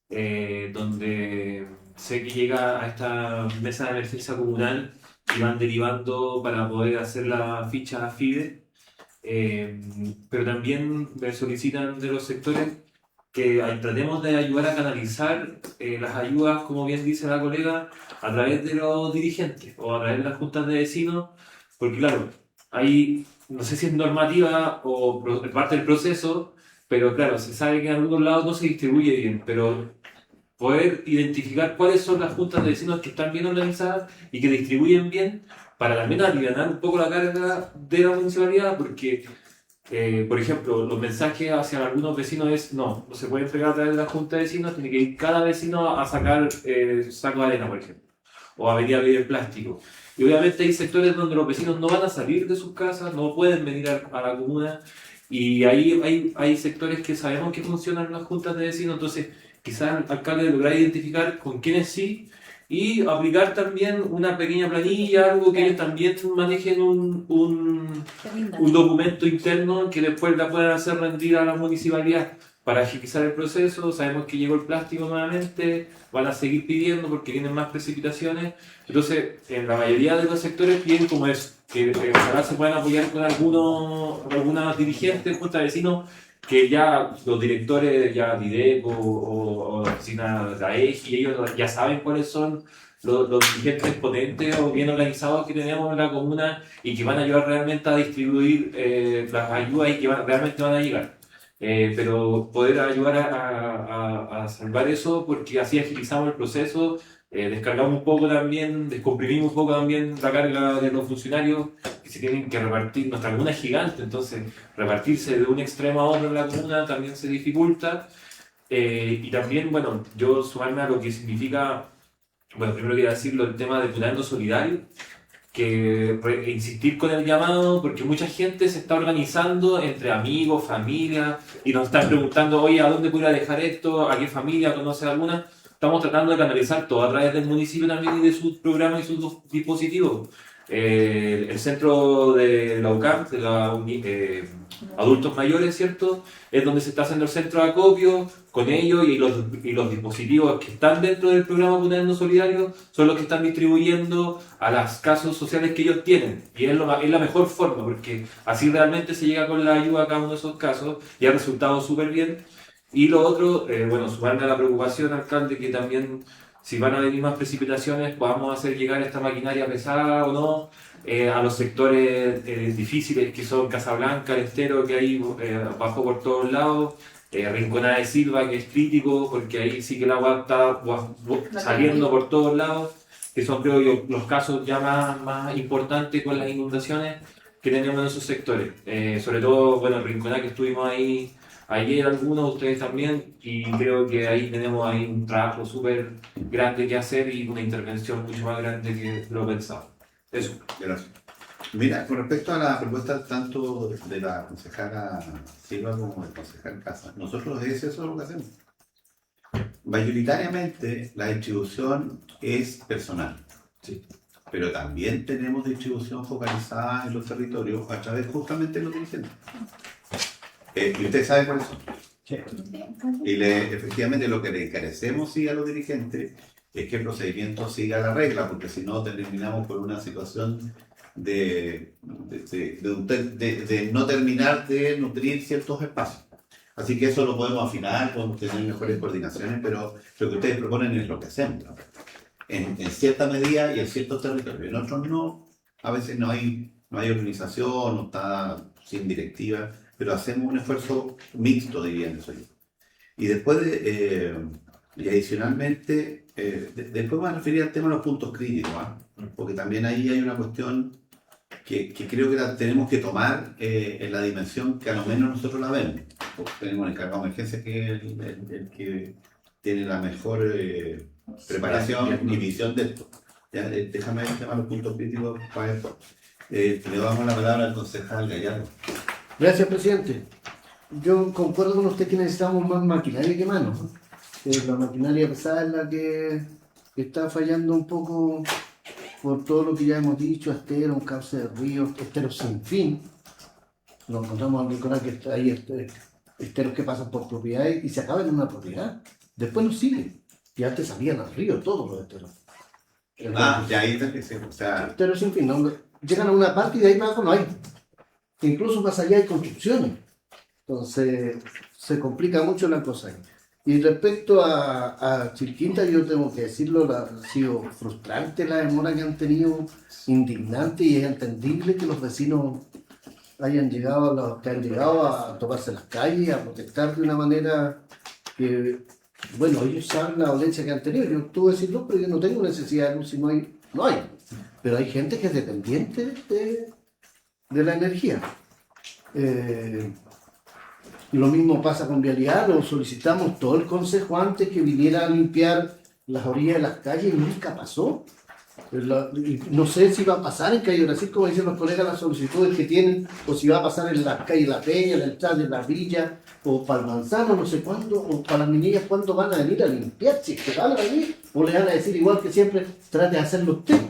donde sé que llega a esta mesa de emergencia comunal y van derivando para poder hacer la ficha FIDE, pero también me solicitan de los sectores que tratemos de ayudar a canalizar las ayudas, como bien dice la colega, a través de los dirigentes o a través de las juntas de vecinos, porque claro, hay, no sé si es normativa o parte del proceso, pero claro, se sabe que en algunos lados no se distribuye bien, pero poder identificar cuáles son las juntas de vecinos que están bien organizadas y que distribuyen bien, para también aliviar un poco la carga de la municipalidad, porque por ejemplo, los mensajes hacia algunos vecinos es no se puede entregar a través de la junta de vecinos, tiene que ir cada vecino a sacar saco de arena, por ejemplo, o a venir a pedir plástico. Y obviamente hay sectores donde los vecinos no van a salir de sus casas, no pueden venir a la comuna, y ahí hay sectores que sabemos que funcionan las juntas de vecinos, entonces quizás el alcalde logrará identificar con quiénes sí, y aplicar también una pequeña planilla, algo que ellos también manejen un documento interno que después la puedan hacer rendir a la municipalidad para agilizar el proceso. Sabemos que llegó el plástico nuevamente, van a seguir pidiendo porque vienen más precipitaciones. Entonces, en la mayoría de los sectores piden como es, que ojalá se puedan apoyar con alguna dirigente, junta de vecinos, que ya los directores, ya Dideco o la oficina de la EGI, ellos ya saben cuáles son los dirigentes potentes o bien organizados que tenemos en la comuna y que van a ayudar realmente a distribuir las ayudas y que realmente van a llegar. Pero poder ayudar a salvar eso, porque así agilizamos el proceso, descargamos un poco también, descomprimimos un poco también la carga de los funcionarios que se tienen que repartir. Nuestra comuna es gigante, entonces repartirse de un extremo a otro en la comuna también se dificulta. Y también, bueno, yo sumarme a lo que significa, bueno, primero quería decirlo, el tema de Puneando Solidario, que insistir con el llamado, porque mucha gente se está organizando entre amigos, familia, y nos están preguntando, oye, ¿a dónde pudiera dejar esto? ¿A qué familia conoce alguna? Estamos tratando de canalizar todo a través del municipio también y de sus programas y sus dispositivos. El centro de la UCAM, de la adultos mayores, ¿cierto? Es donde se está haciendo el centro de acopio con ellos y los dispositivos que están dentro del programa Puneando Solidario son los que están distribuyendo a los casos sociales que ellos tienen. Y es la mejor forma, porque así realmente se llega con la ayuda a cada uno de esos casos y ha resultado súper bien. Y lo otro, bueno, sumarme a la preocupación, alcalde, que también si van a venir más precipitaciones podamos hacer llegar esta maquinaria pesada o no a los sectores difíciles que son Casablanca, El Estero, que hay bajo por todos lados, Rinconada de Silva, que es crítico porque ahí sí que el agua está saliendo por todos lados, que son creo yo los casos ya más importantes con las inundaciones que tenemos en esos sectores. Sobre todo, bueno, Rinconada, que estuvimos ahí ayer, algunos de ustedes también, y creo que ahí tenemos ahí un trabajo súper grande que hacer y una intervención mucho más grande que lo pensado. Eso. Gracias. Mira, con respecto a la propuesta tanto de la concejala Silva como del concejal Casa, nosotros eso es lo que hacemos. Mayoritariamente la distribución es personal, sí, pero también tenemos distribución focalizada en los territorios a través justamente de los dirigentes. Y ustedes saben cuáles son. Sí. Y efectivamente lo que le encarecemos sí a los dirigentes es que el procedimiento siga la regla, porque si no terminamos por una situación de no terminar de nutrir ciertos espacios. Así que eso lo podemos afinar, podemos tener mejores coordinaciones, pero lo que ustedes proponen es lo que hacemos, ¿no? En cierta medida y en ciertos territorios. En otros no, a veces no hay organización, no está sin directiva, pero hacemos un esfuerzo mixto, diría eso yo. Y después, y adicionalmente, después me voy a referir al tema de los puntos críticos, ¿eh? Porque también ahí hay una cuestión que creo que la tenemos que tomar en la dimensión que a lo menos nosotros la vemos. Porque tenemos el encargado de emergencia que es el que tiene la mejor preparación y visión de esto. Ya, déjame el tema de los puntos críticos para después. Le damos la palabra al concejal Gallardo. Gracias, presidente. Yo concuerdo con usted que necesitamos más maquinaria que manos, ¿no? La maquinaria pesada es la que está fallando un poco por todo lo que ya hemos dicho, Estero, un cauce de ríos, esteros sin fin. Nos encontramos en Rinconada que hay esteros que pasan por propiedades y se acaban en una propiedad. Después no siguen. Y antes salían al río todos los esteros. Ya ahí está que se... O sea, Esteros sin fin, ¿no? Llegan a una parte y de ahí para abajo no hay. Incluso más allá hay construcciones. Entonces se complica mucho la cosa ahí. Y respecto a Chilquinta, yo tengo que decirlo, ha sido frustrante la demora que han tenido, indignante, y es entendible que los vecinos hayan llegado a tomarse las calles, a protestar de una manera que, bueno, ellos saben la dolencia que han tenido. Yo tuve que decirlo, pero yo no tengo necesidad de luz, si no hay. Pero hay gente que es dependiente de la energía. Y lo mismo pasa con vialidad. Lo solicitamos todo el consejo antes que viniera a limpiar las orillas de las calles y nunca pasó. Y no sé si va a pasar en Calle Brasil, como dicen los colegas, las solicitudes que tienen, o si va a pasar en las calles La Peña, en el Chal de la Villa, o para el Manzano, no sé cuándo, o para las niñas cuándo van a venir a limpiar, si es que van a venir, o le van a decir igual que siempre, trate de hacerlo usted.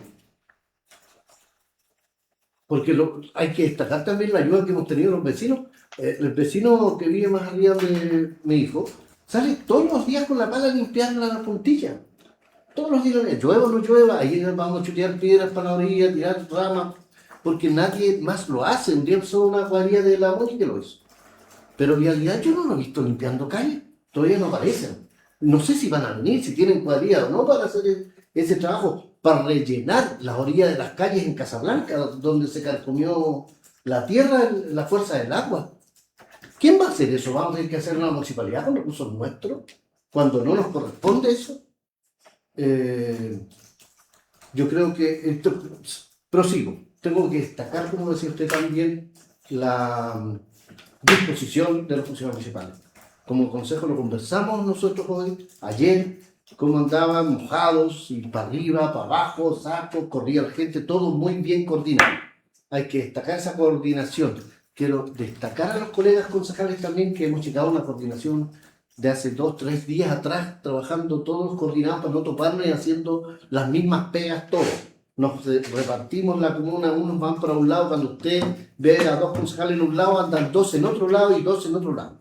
Porque hay que destacar también la ayuda que hemos tenido los vecinos, El vecino que vive más arriba de mi hijo sale todos los días con la pala a limpiar la puntilla. Todos los días, llueva o no llueva, ahí vamos a chutear piedras para la orilla, tirar ramas, porque nadie más lo hace. Un día son una cuadrilla de la Mónica que lo hizo. Pero en realidad yo no lo he visto limpiando calles, todavía no aparecen. No sé si van a venir, si tienen cuadrilla o no para hacer ese trabajo, para rellenar las orillas de las calles en Casablanca, donde se carcomió la tierra, la fuerza del agua. ¿Quién va a hacer eso? ¿Vamos a tener que hacer una municipalidad con recursos nuestros? Cuando no nos corresponde eso. Yo creo que esto, prosigo. Tengo que destacar, como decía usted también, la disposición de los funcionarios municipales. Como consejo lo conversamos nosotros hoy, ayer, cómo andaban mojados, y para arriba, para abajo, sacos, corría la gente, todo muy bien coordinado. Hay que destacar esa coordinación. Quiero destacar a los colegas concejales también que hemos llegado a una coordinación de hace 2 o 3 días atrás, trabajando todos coordinados para no toparnos y haciendo las mismas pegas todos. Nos repartimos la comuna, unos van para un lado, cuando usted ve a 2 concejales en un lado, andan 2 en otro lado y 2 en otro lado.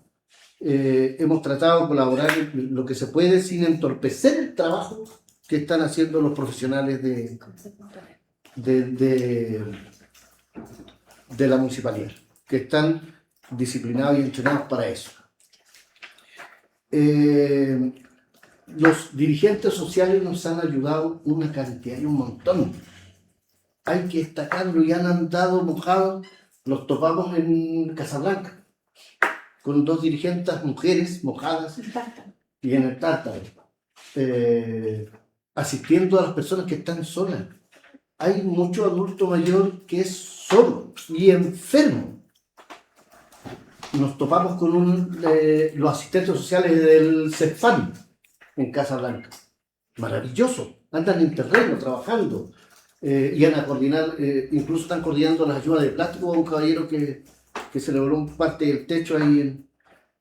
Hemos tratado de colaborar lo que se puede sin entorpecer el trabajo que están haciendo los profesionales de la municipalidad, que están disciplinados y entrenados para eso. Los dirigentes sociales nos han ayudado una cantidad y un montón. Hay que destacarlo, y han andado mojados. Los topamos en Casablanca con 2 dirigentes mujeres mojadas y en el Tártaro, asistiendo a las personas que están solas. Hay mucho adulto mayor que es solo y enfermo. Nos topamos con los asistentes sociales del CEFAM en Casablanca. Maravilloso. Andan en terreno trabajando y van a coordinar, incluso están coordinando las ayudas de plástico a un caballero que se le voló parte del techo ahí,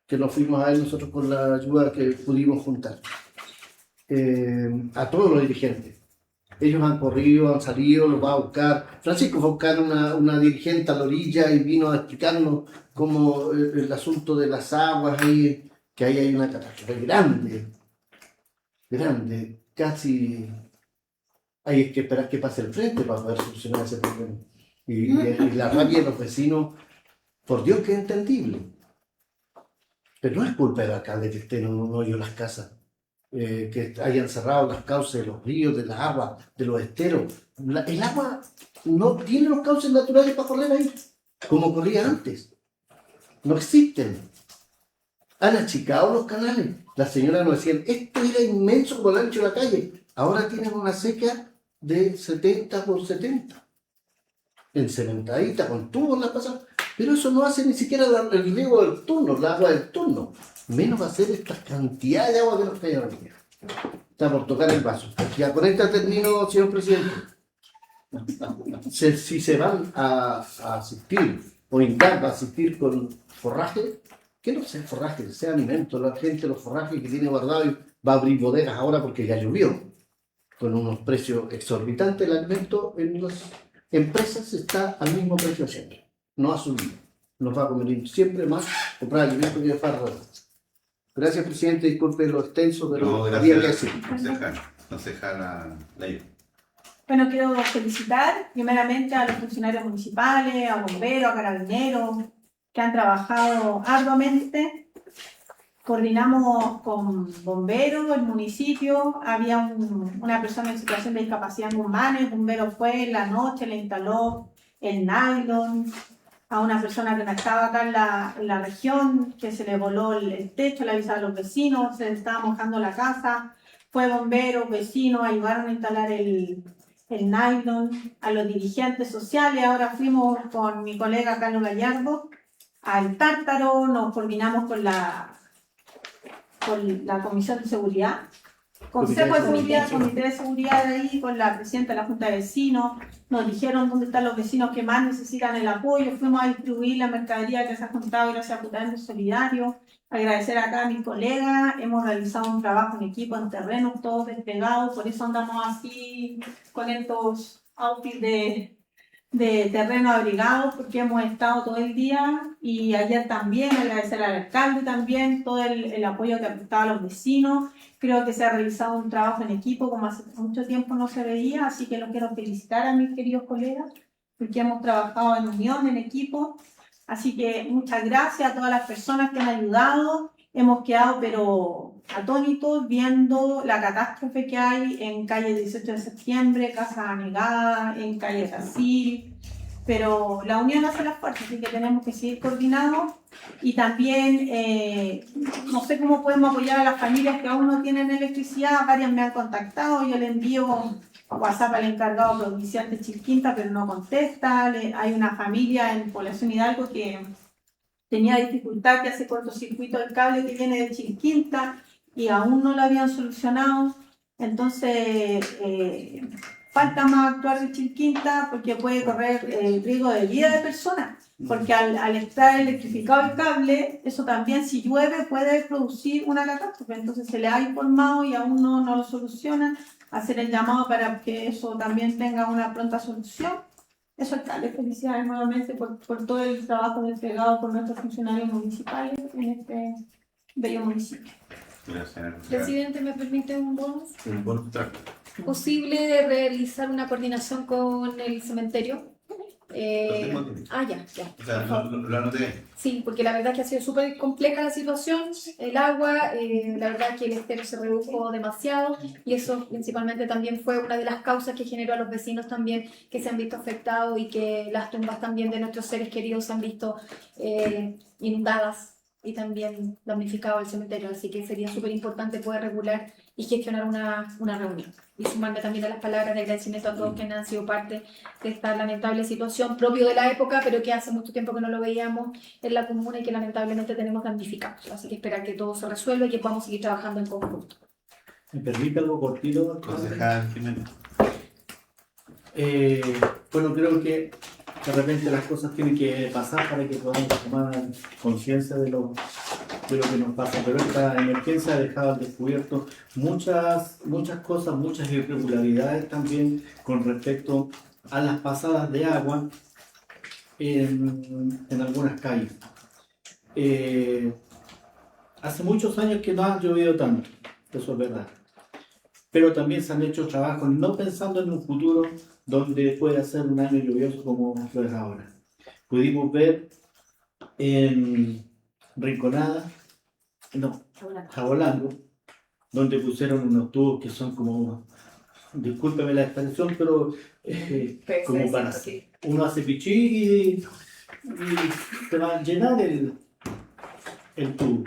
que nos fuimos a ver nosotros con la ayuda que pudimos juntar. A todos los dirigentes. Ellos han corrido, han salido, los va a buscar. Francisco fue a buscar una dirigente a la orilla y vino a explicarnos cómo el asunto de las aguas ahí, que ahí hay una catástrofe grande, casi hay que esperar que pase el frente para poder solucionar ese problema. Y la rabia de los vecinos, por Dios que es entendible. Pero no es culpa del alcalde que estén en un hoyo las casas. Que hayan cerrado las cauces de los ríos, de las aguas, de los esteros. El agua no tiene los cauces naturales para correr ahí, como corría antes. No existen. Han achicado los canales. Las señoras nos decían, esto era inmenso como el ancho de la calle. Ahora tienen una seca de 70 por 70. Encementadita, con tubos la pasan. Pero eso no hace ni siquiera el riego del turno, el agua del turno. Menos va a ser esta cantidad de agua que nos cae hoy día. Está por tocar el vaso. Ya con esta termino, señor presidente. Si se van a asistir o intentan asistir con forraje, que no sea forraje, que sea alimento. La gente, los forrajes que tiene guardado, va a abrir bodegas ahora porque ya llovió. Con unos precios exorbitantes, el alimento en las empresas está al mismo precio siempre. No ha subido. Nos va a convenir siempre más comprar alimento que para robar. Gracias, presidente. Disculpe lo extenso, pero No, había que gracias, decir. concejala Leila. Bueno, quiero felicitar primeramente a los funcionarios municipales, a bomberos, a carabineros, que han trabajado arduamente. Coordinamos con bomberos, el municipio, había una persona en situación de discapacidad humana, el bombero fue en la noche, le instaló el nylon a una persona que no estaba acá en la región, que se le voló el techo, le avisaron a los vecinos, se estaba mojando la casa, fue bombero, vecinos, ayudaron a instalar el nylon, a los dirigentes sociales. Ahora fuimos con mi colega Carlos Gallardo al Tártaro, nos coordinamos con la Comisión de Seguridad, Consejo de Seguridad, Comité de Seguridad de ahí, con la presidenta de la Junta de Vecinos. Nos dijeron dónde están los vecinos que más necesitan el apoyo. Fuimos a distribuir la mercadería que se ha juntado gracias a Putaendo Solidario. Agradecer acá a mis colegas. Hemos realizado un trabajo en equipo, en terreno, todos desplegados. Por eso andamos así con estos outfits de de terreno abrigado porque hemos estado todo el día y ayer también agradecer al alcalde también todo el apoyo que ha prestado a los vecinos. Creo que se ha realizado un trabajo en equipo como hace mucho tiempo no se veía, así que los quiero felicitar a mis queridos colegas porque hemos trabajado en unión, en equipo. Así que muchas gracias a todas las personas que han ayudado. Hemos quedado pero atónitos viendo la catástrofe que hay en calle 18 de septiembre, Casa Anegada, en calle Brasil. Pero la unión hace la fuerza, así que tenemos que seguir coordinados. Y también, no sé cómo podemos apoyar a las familias que aún no tienen electricidad. Varias me han contactado, yo le envío WhatsApp al encargado provincial de Chilquinta, pero no contesta. Hay una familia en Población Hidalgo que tenía dificultad, que hace cortocircuito el cable que viene de Chilquinta y aún no lo habían solucionado. Entonces, falta más actuar de Chilquinta porque puede correr riesgo de vida de personas. Porque al estar electrificado el cable, eso también si llueve puede producir una catástrofe. Entonces se le ha informado y aún no lo solucionan. Hacer el llamado para que eso también tenga una pronta solución. Eso está. Les felicidades nuevamente por todo el trabajo entregado por nuestros funcionarios municipales en este bello municipio. Gracias. Presidente, ¿me permite un bonus? Un bonus track. ¿Posible de realizar una coordinación con el cementerio? Ya. O sea, lo anoté. Sí, porque la verdad que ha sido súper compleja la situación, el agua, la verdad que el estero se redujo demasiado y eso principalmente también fue una de las causas que generó a los vecinos también que se han visto afectados y que las tumbas también de nuestros seres queridos se han visto inundadas y también damnificado el cementerio, así que sería súper importante poder regular y gestionar una reunión. Y sumarme también a las palabras de agradecimiento a todos quienes han sido parte de esta lamentable situación propio de la época, pero que hace mucho tiempo que no lo veíamos en la comuna y que lamentablemente tenemos damnificados. Así que esperar que todo se resuelva y que podamos seguir trabajando en conjunto. ¿Me permite algo cortito? Concejal Jiménez. Bueno, creo que de repente las cosas tienen que pasar para que podamos tomar conciencia de lo que nos pasa, pero esta emergencia ha dejado al descubierto muchas cosas, muchas irregularidades también con respecto a las pasadas de agua en algunas calles. Hace muchos años que no ha llovido tanto, eso es verdad, pero también se han hecho trabajos no pensando en un futuro donde pueda ser un año lluvioso como lo es ahora. Pudimos ver en Rinconada, Jabolango, donde pusieron unos tubos que son como, discúlpeme la expresión, pero como para uno hace pichí y se va a llenar el tubo.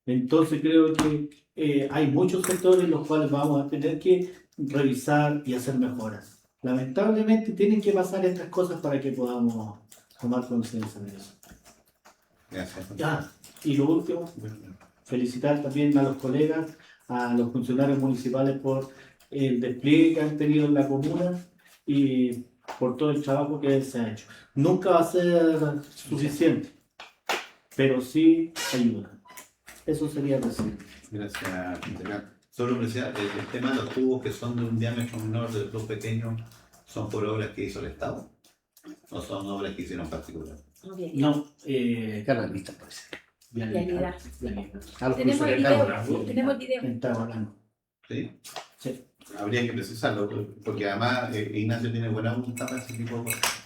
Entonces creo que hay muchos sectores en los cuales vamos a tener que revisar y hacer mejoras. Lamentablemente tienen que pasar estas cosas para que podamos tomar conciencia de eso. Gracias. Y lo último, felicitar también a los colegas, a los funcionarios municipales por el despliegue que han tenido en la comuna y por todo el trabajo que se ha hecho. Nunca va a ser suficiente, pero sí ayuda. Eso sería decir. Gracias, concejal. Solo precisar, el tema de los tubos que son de un diámetro menor, de los pequeños, ¿son por obras que hizo el Estado? ¿O son obras que hicieron particulares? No, Canalista parece. Vialidad. Tenemos el video. En Tahualán. ¿Sí? Sí. Habría que precisarlo, porque además Ignacio tiene buena voluntad para ese tipo de cosas.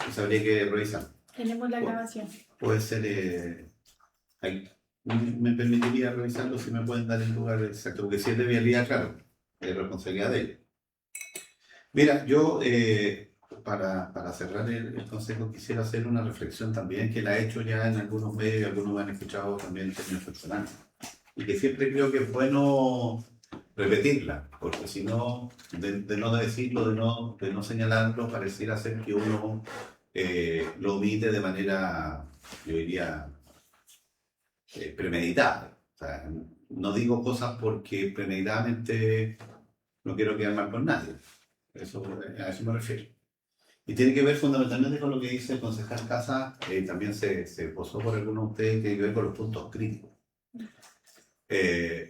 Pues habría que revisar. Tenemos la grabación. Puede ser... me permitiría revisarlo si me pueden dar el lugar exacto, porque si es de vialidad, claro, es responsabilidad de ellos. Mira, yo para cerrar el consejo quisiera hacer una reflexión también que la he hecho ya en algunos medios y algunos me han escuchado también en términos personales, y que siempre creo que es bueno repetirla, porque si no, de no decirlo, de no señalarlo, pareciera ser que uno lo omite de manera, yo diría, premeditada. O sea, no digo cosas porque premeditadamente no quiero quedar mal con nadie. A eso me refiero. Y tiene que ver fundamentalmente con lo que dice el concejal Casa, también se posó por algunos de ustedes, que tiene que ver con los puntos críticos.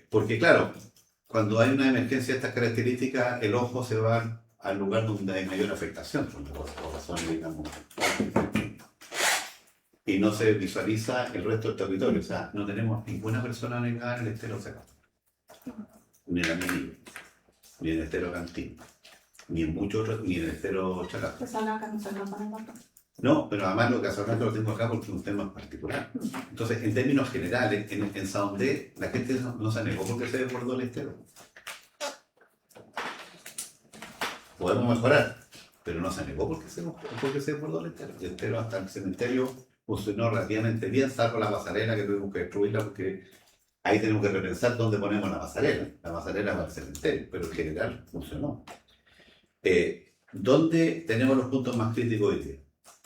Porque claro, cuando hay una emergencia de estas características, el ojo se va al lugar donde hay mayor afectación, por razones, digamos, y no se visualiza el resto del territorio. O sea, no tenemos ninguna persona negada en el estero Cerro, ni en la Mini, ni en el estero Cantín, ni en muchos otros, ni en el estero Chacao. No, pero además lo que hace rato lo tengo acá porque es un tema particular. Entonces, en términos generales, en Saondé, la gente no se negó porque se desbordó el estero. Podemos mejorar, pero no se negó porque se desbordó el estero. El estero hasta el cementerio funcionó relativamente bien, salvo la pasarela que tuvimos que destruirla porque ahí tenemos que repensar dónde ponemos la pasarela. La pasarela va al cementerio, pero en general funcionó. ¿Dónde tenemos los puntos más críticos hoy día?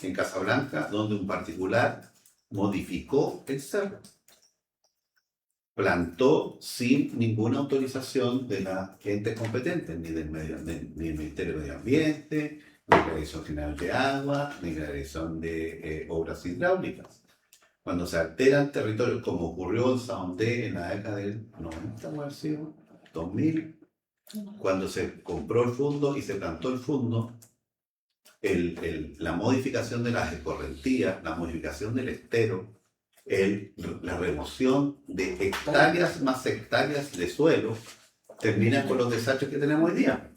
En Casablanca, donde un particular modificó el cerro. Plantó sin ninguna autorización de las entes competentes, ni del Ministerio de Medio Ambiente, ni de la Dirección General de Agua, ni de la Dirección de Obras Hidráulicas. Cuando se alteran territorios, como ocurrió en Saondé en la década del 90, o así, 2000, cuando se compró el fondo y se plantó el fondo, la modificación de las escorrentías, la modificación del estero, la remoción de hectáreas más hectáreas de suelo, termina con los desastres que tenemos hoy día.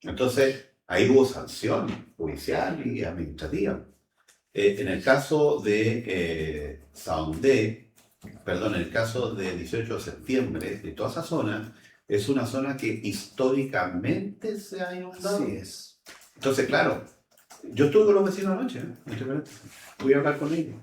Entonces, ahí hubo sanción judicial y administrativa. En el caso de Saondé, en el caso de 18 de septiembre, de toda esa zona, es una zona que históricamente se ha inundado. Así es. Entonces, claro, yo estuve con los vecinos anoche, fui a hablar con ellos,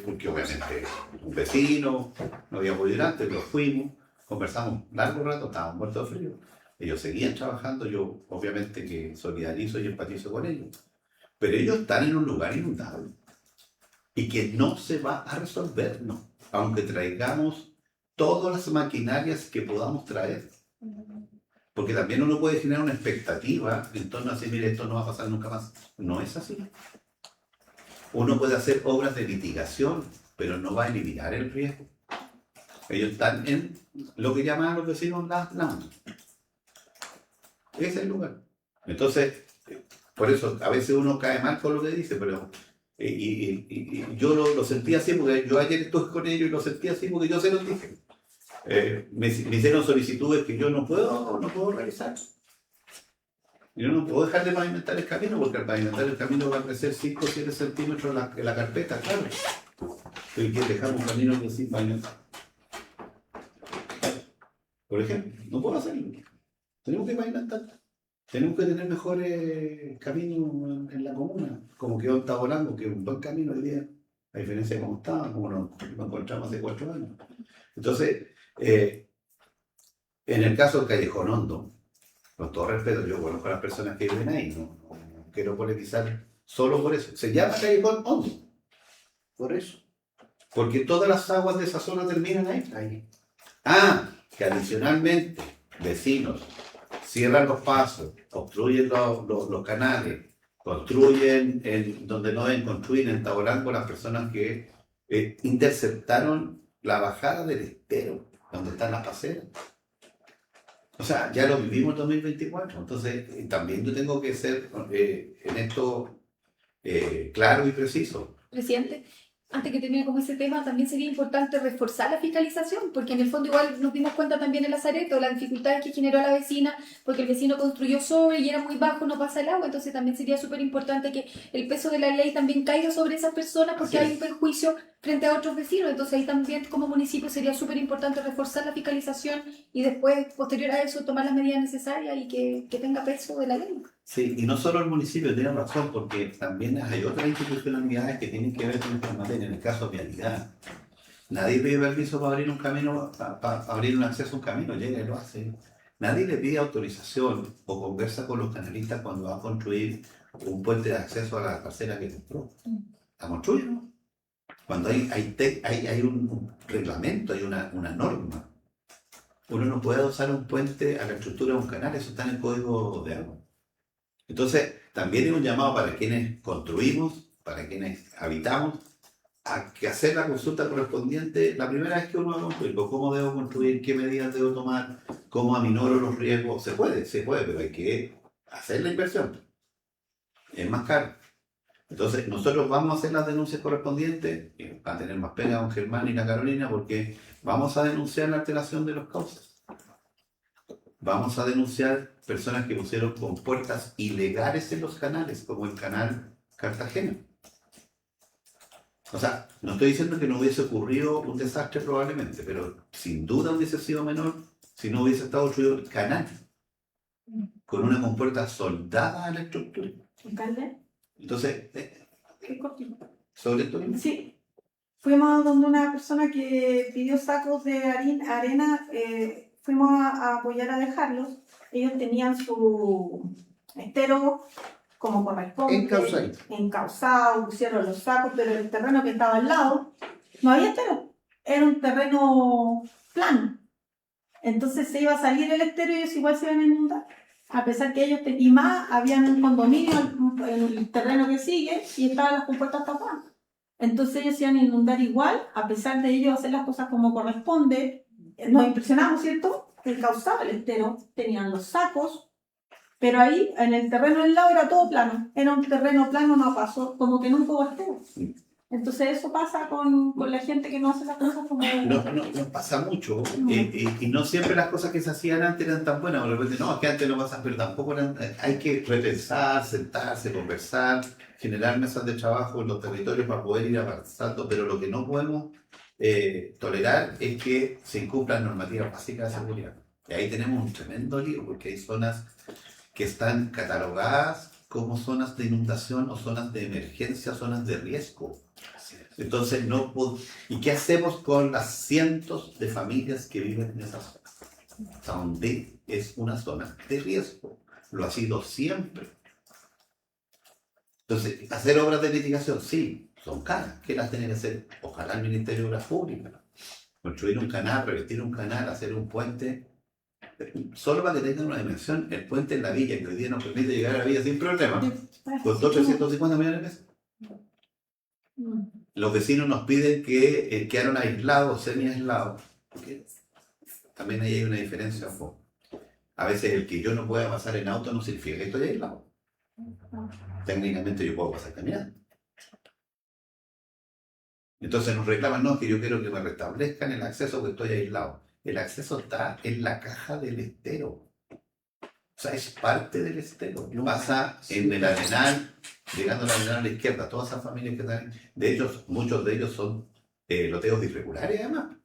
porque obviamente un vecino, no había podido ir antes, pero fuimos, conversamos largo rato, estábamos muertos de frío. Ellos seguían trabajando, yo obviamente que solidarizo y empatizo con ellos, pero ellos están en un lugar inundable y que no se va a resolver, no, aunque traigamos todas las maquinarias que podamos traer. Porque también uno puede generar una expectativa en torno a decir, mire, esto no va a pasar nunca más. No es así. Uno puede hacer obras de mitigación, pero no va a eliminar el riesgo. Ellos están en lo que llaman los vecinos las lámparas. Ese es el lugar. Entonces, por eso a veces uno cae mal con lo que dice, pero y yo lo sentí así, porque yo ayer estuve con ellos y lo sentí así porque yo se los dije. Me hicieron solicitudes que yo no puedo realizar. Yo no puedo dejar de pavimentar el camino, porque al pavimentar el camino va a crecer 5 o 7 centímetros en la carpeta, claro. Pero que dejar un camino que sin pavimentar. Por ejemplo, no puedo hacerlo. Tenemos que pavimentar. Tenemos que tener mejores caminos en la comuna, como quedó en Tabolango, que es un buen camino hoy día, a diferencia de cómo estaba, como nos encontramos hace 4 años. Entonces, en el caso del Callejón Hondo, con todo respeto, yo conozco a las personas que viven ahí, no quiero polemizar solo por eso. Se llama Callejón Hondo, por eso. Porque todas las aguas de esa zona terminan ahí. Que adicionalmente, vecinos cierran los pasos, obstruyen los canales, construyen donde no deben construir, en Tabolango, las personas que interceptaron la bajada del estero, donde están las paseras. O sea, ya lo vivimos en 2024, entonces también yo tengo que ser en esto claro y preciso. Presidente, antes que termine con ese tema, también sería importante reforzar la fiscalización, porque en el fondo igual nos dimos cuenta también en Lazareto, las dificultades que generó la vecina, porque el vecino construyó sobre y era muy bajo, no pasa el agua, entonces también sería súper importante que el peso de la ley también caiga sobre esas personas, porque hay un perjuicio frente a otros vecinos, entonces ahí también como municipio sería súper importante reforzar la fiscalización y después, posterior a eso, tomar las medidas necesarias y que tenga peso de la ley. Sí, y no solo el municipio tiene razón, porque también hay otras institucionalidades que tienen que ver con esta materia. En el caso de vialidad, nadie pide permiso para abrir un camino, para abrir un acceso a un camino, llega y lo hace. Nadie le pide autorización o conversa con los canalistas cuando va a construir un puente de acceso a la parcela que compró. La construye, ¿no? Cuando hay un reglamento, hay una norma. Uno no puede usar un puente a la estructura de un canal, eso está en el Código de Agua. Entonces, también es un llamado para quienes construimos, para quienes habitamos, a que hacer la consulta correspondiente la primera vez que uno va a construir. ¿Cómo debo construir? ¿Qué medidas debo tomar? ¿Cómo aminoro los riesgos? Se puede, pero hay que hacer la inversión. Es más caro. Entonces, nosotros vamos a hacer las denuncias correspondientes, y va a tener más pena don Germán y la Carolina, porque vamos a denunciar la alteración de los cauces. Vamos a denunciar personas que pusieron compuertas ilegales en los canales, como el canal Cartagena. O sea, no estoy diciendo que no hubiese ocurrido un desastre probablemente, pero sin duda hubiese sido menor si no hubiese estado construido el canal con una compuerta soldada a la estructura. ¿Alcalde? Entonces, Qué cortito. sobre esto mismo. Sí. Fuimos donde una persona que pidió sacos de arena, fuimos a apoyar a dejarlos. Ellos tenían su estero como corresponde, encauzado, pusieron los sacos, pero el terreno que estaba al lado no había estero, era un terreno plano. Entonces se iba a salir el estero y ellos igual se iban a inundar. A pesar que ellos, y más, habían un condominio en el terreno que sigue y estaban las compuertas tapadas. Entonces ellos se iban a inundar igual, a pesar de ellos hacer las cosas como corresponde. Nos impresionamos, ¿cierto? El causado, el estero, tenían los sacos, pero ahí, en el terreno del lado, era todo plano. Era un terreno plano, no pasó, como que nunca hubo estero. Entonces eso pasa con la gente que no hace las cosas como... No pasa mucho, y no siempre las cosas que se hacían antes eran tan buenas. De repente, no, es que antes no pasa, pero tampoco eran... Hay que repensar, sentarse, conversar, generar mesas de trabajo en los territorios para poder ir avanzando, pero lo que no podemos tolerar es que se incumplan normativas básicas de seguridad. Y ahí tenemos un tremendo lío, porque hay zonas que están catalogadas como zonas de inundación o zonas de emergencia, zonas de riesgo. Entonces, ¿y qué hacemos con las cientos de familias que viven en esa zona? Donde es una zona de riesgo. Lo ha sido siempre. Entonces, hacer obras de mitigación, sí, son caras. ¿Qué las tiene que hacer? Ojalá el Ministerio de Obras Públicas. Construir un canal, revestir un canal, hacer un puente. Solo para que tengan una dimensión, el puente en la villa, que hoy día nos permite llegar a la villa sin problema, costó 350 millones de pesos. Los vecinos nos piden que quedaron aislados, semi-aislados, porque también ahí hay una diferencia. A veces el que yo no pueda pasar en auto no significa que estoy aislado. Técnicamente yo puedo pasar caminando. Entonces nos reclaman, no, que yo quiero que me restablezcan el acceso porque estoy aislado. El acceso está en la caja del estero. O sea, es parte del estero. Pasa en el Arenal, llegando al Arenal a la izquierda, todas esas familias que están... De hecho, muchos de ellos son loteos irregulares, además.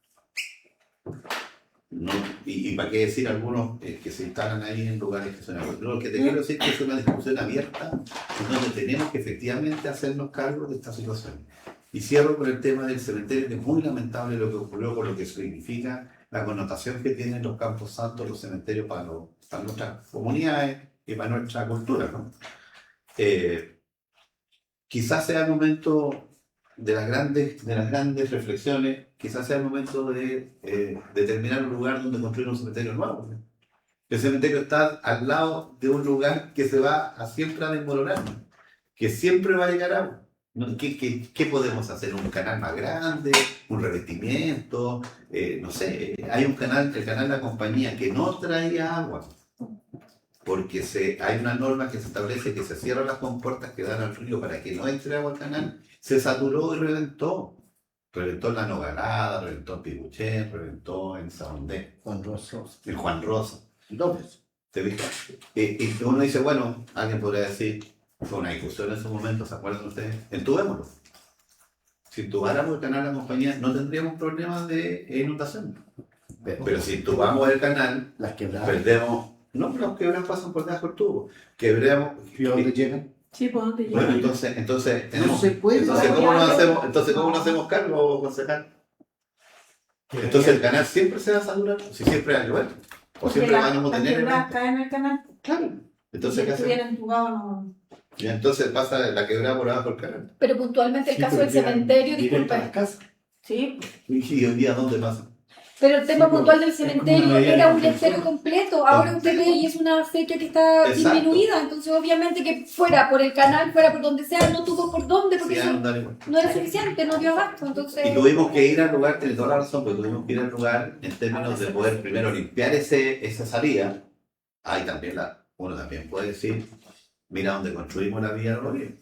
No, y para qué decir algunos que se instalan ahí en lugares que son... Lo que te quiero decir es que es una discusión abierta en donde tenemos que efectivamente hacernos cargo de esta situación. Y cierro con el tema del cementerio, que es muy lamentable lo que ocurrió con lo que significa la connotación que tienen los campos santos, los cementerios para nuestras comunidades y para nuestra cultura, ¿no? Quizás sea el momento de las grandes reflexiones, quizás sea el momento de determinar un lugar donde construir un cementerio nuevo. El cementerio está al lado de un lugar que se va siempre a desmoronar, que siempre va a llegar agua. ¿Qué podemos hacer? ¿Un canal más grande? ¿Un revestimiento? No sé, hay un canal, el canal de la compañía, que no traía agua, porque hay una norma que se establece que se cierran las compuertas que dan al río para que no entre agua al canal, se saturó y reventó. Reventó en La Nogalada, reventó en Pibuché, reventó en Saondé. En Juan Rosa. Entonces, ¿te fijas? Y uno dice, bueno, alguien podría decir, fue una discusión en su momento, ¿se acuerdan ustedes? Entubémoslo. Si entubáramos el canal de la compañía, no tendríamos problemas de inundación. Pero si entubamos el canal, las quebradas, perdemos... No, las quebradas pasan por debajo del tubo. Quebremos... ¿Y a dónde llegan? Sí, ¿por dónde llegan? Bueno, entonces tenemos... No se puede. Entonces, ¿cómo nos hacemos cargo, concejal? Entonces el canal siempre se va a saturar, si siempre va a llover. O siempre vamos a tener... Las quebradas caen en el canal. Claro. Entonces, si estuvieran entubados, no... Y entonces pasa la quebrada por abajo del canal. Pero puntualmente el caso del cementerio, disculpe. Sí. ¿Y hoy día dónde pasa? Pero el tema puntual del cementerio era un estero completo. Ahora usted ve y es una acequia que está disminuida. Entonces, obviamente, que fuera por el canal, fuera por donde sea, no tuvo por dónde, porque eso no era suficiente, no dio abasto. Entonces... Y tuvimos que ir al lugar, tiene toda la razón, porque tuvimos que ir al lugar en términos de poder primero limpiar esa salida. Hay también uno también puede decir, mira dónde construimos la vía de los Olivos.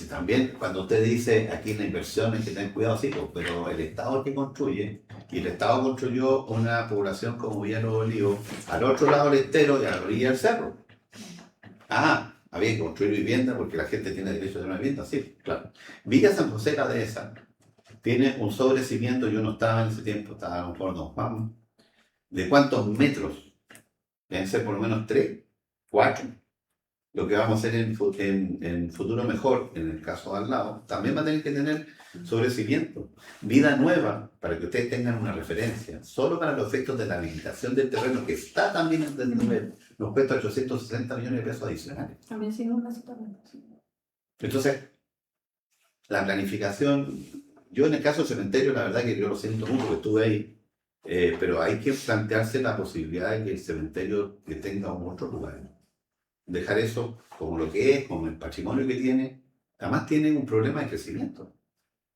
También cuando usted dice aquí en la inversión hay que tener cuidado, sí, pero el Estado es que construye, y el Estado construyó una población como Villa Los Olivos al otro lado del estero y a la orilla del cerro. Había que construir vivienda porque la gente tiene derecho a una vivienda, sí, claro. Villa San José la Dehesa tiene un sobrecimiento, yo no estaba en ese tiempo, estaba a lo mejor Don Juan, ¿de cuántos metros? Deben ser por lo menos 3, 4. Lo que vamos a hacer en futuro mejor, en el caso de al lado, también va a tener que tener sobrecimiento. Vida Nueva, para que ustedes tengan una referencia, solo para los efectos de la habilitación del terreno, que está también en el nivel, nos cuesta 860 millones de pesos adicionales. También sin un también. Entonces, la planificación, yo en el caso del cementerio, la verdad que yo lo siento mucho, porque estuve ahí, pero hay que plantearse la posibilidad de que el cementerio que tenga un otro lugar. Dejar eso como lo que es, como el patrimonio que tiene. Además tiene un problema de crecimiento.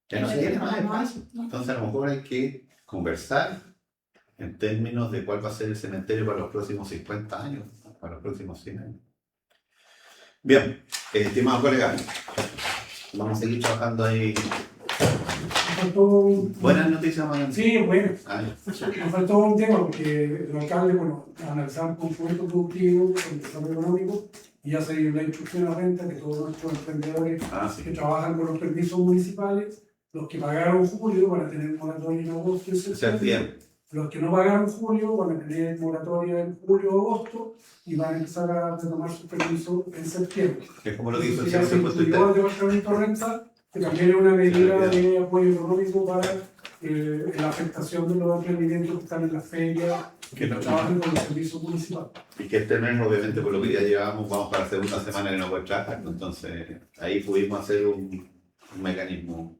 Ya no se tiene más espacio. Entonces a lo mejor hay que conversar en términos de cuál va a ser el cementerio para los próximos 50 años, para los próximos 100 años. Bien, estimados colegas, vamos a seguir trabajando ahí. Buenas noticias, Manuel. Sí, bueno. Ya. Nos faltó un tema porque el alcalde, analizamos con fomento productivo, con desarrollo económico, y ya se dio la instrucción a renta que todos nuestros emprendedores que trabajan con los permisos municipales, los que pagaron julio van a tener moratoria en agosto y septiembre. Los que no pagaron julio van a tener moratoria en julio o agosto y van a empezar a retomar sus permisos en septiembre. Es como lo dijo el señor presidente. El departamento de renta, que también es una medida de apoyo económico para la afectación de los emprendimientos que están en las ferias, que trabajan con los servicios municipales. Y que este mes, obviamente, por lo que ya llevamos, vamos para la segunda semana que no puede trabajar, entonces ahí pudimos hacer un mecanismo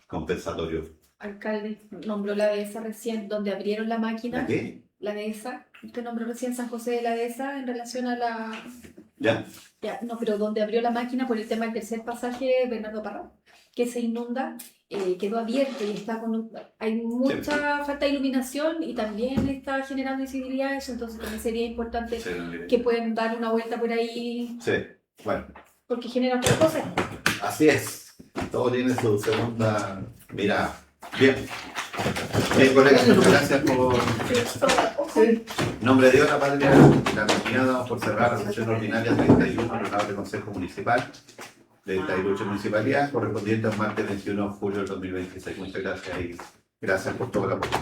compensatorio. Alcalde, nombró la dehesa recién, donde abrieron la máquina. ¿La qué? La dehesa. Usted nombró recién San José de la Dehesa en relación a la... ¿Ya? Ya, no, pero donde abrió la máquina por el tema del tercer pasaje, Bernardo Parra, que se inunda, quedó abierto y está con hay mucha falta de iluminación y también está generando visibilidad eso, entonces también sería importante que puedan dar una vuelta por ahí. Sí, bueno. Porque genera otras cosas. Así es, todo tiene su segunda mirada. Bien. Colegas, muchas gracias por... En nombre de Dios, la patria, la comunidad, damos por cerrar la sesión ordinaria 31 del Honorable Consejo Municipal de Tayrúcho Municipalidad, correspondiente al martes 21 de julio del 2026. Muchas gracias y gracias por todo el apoyo.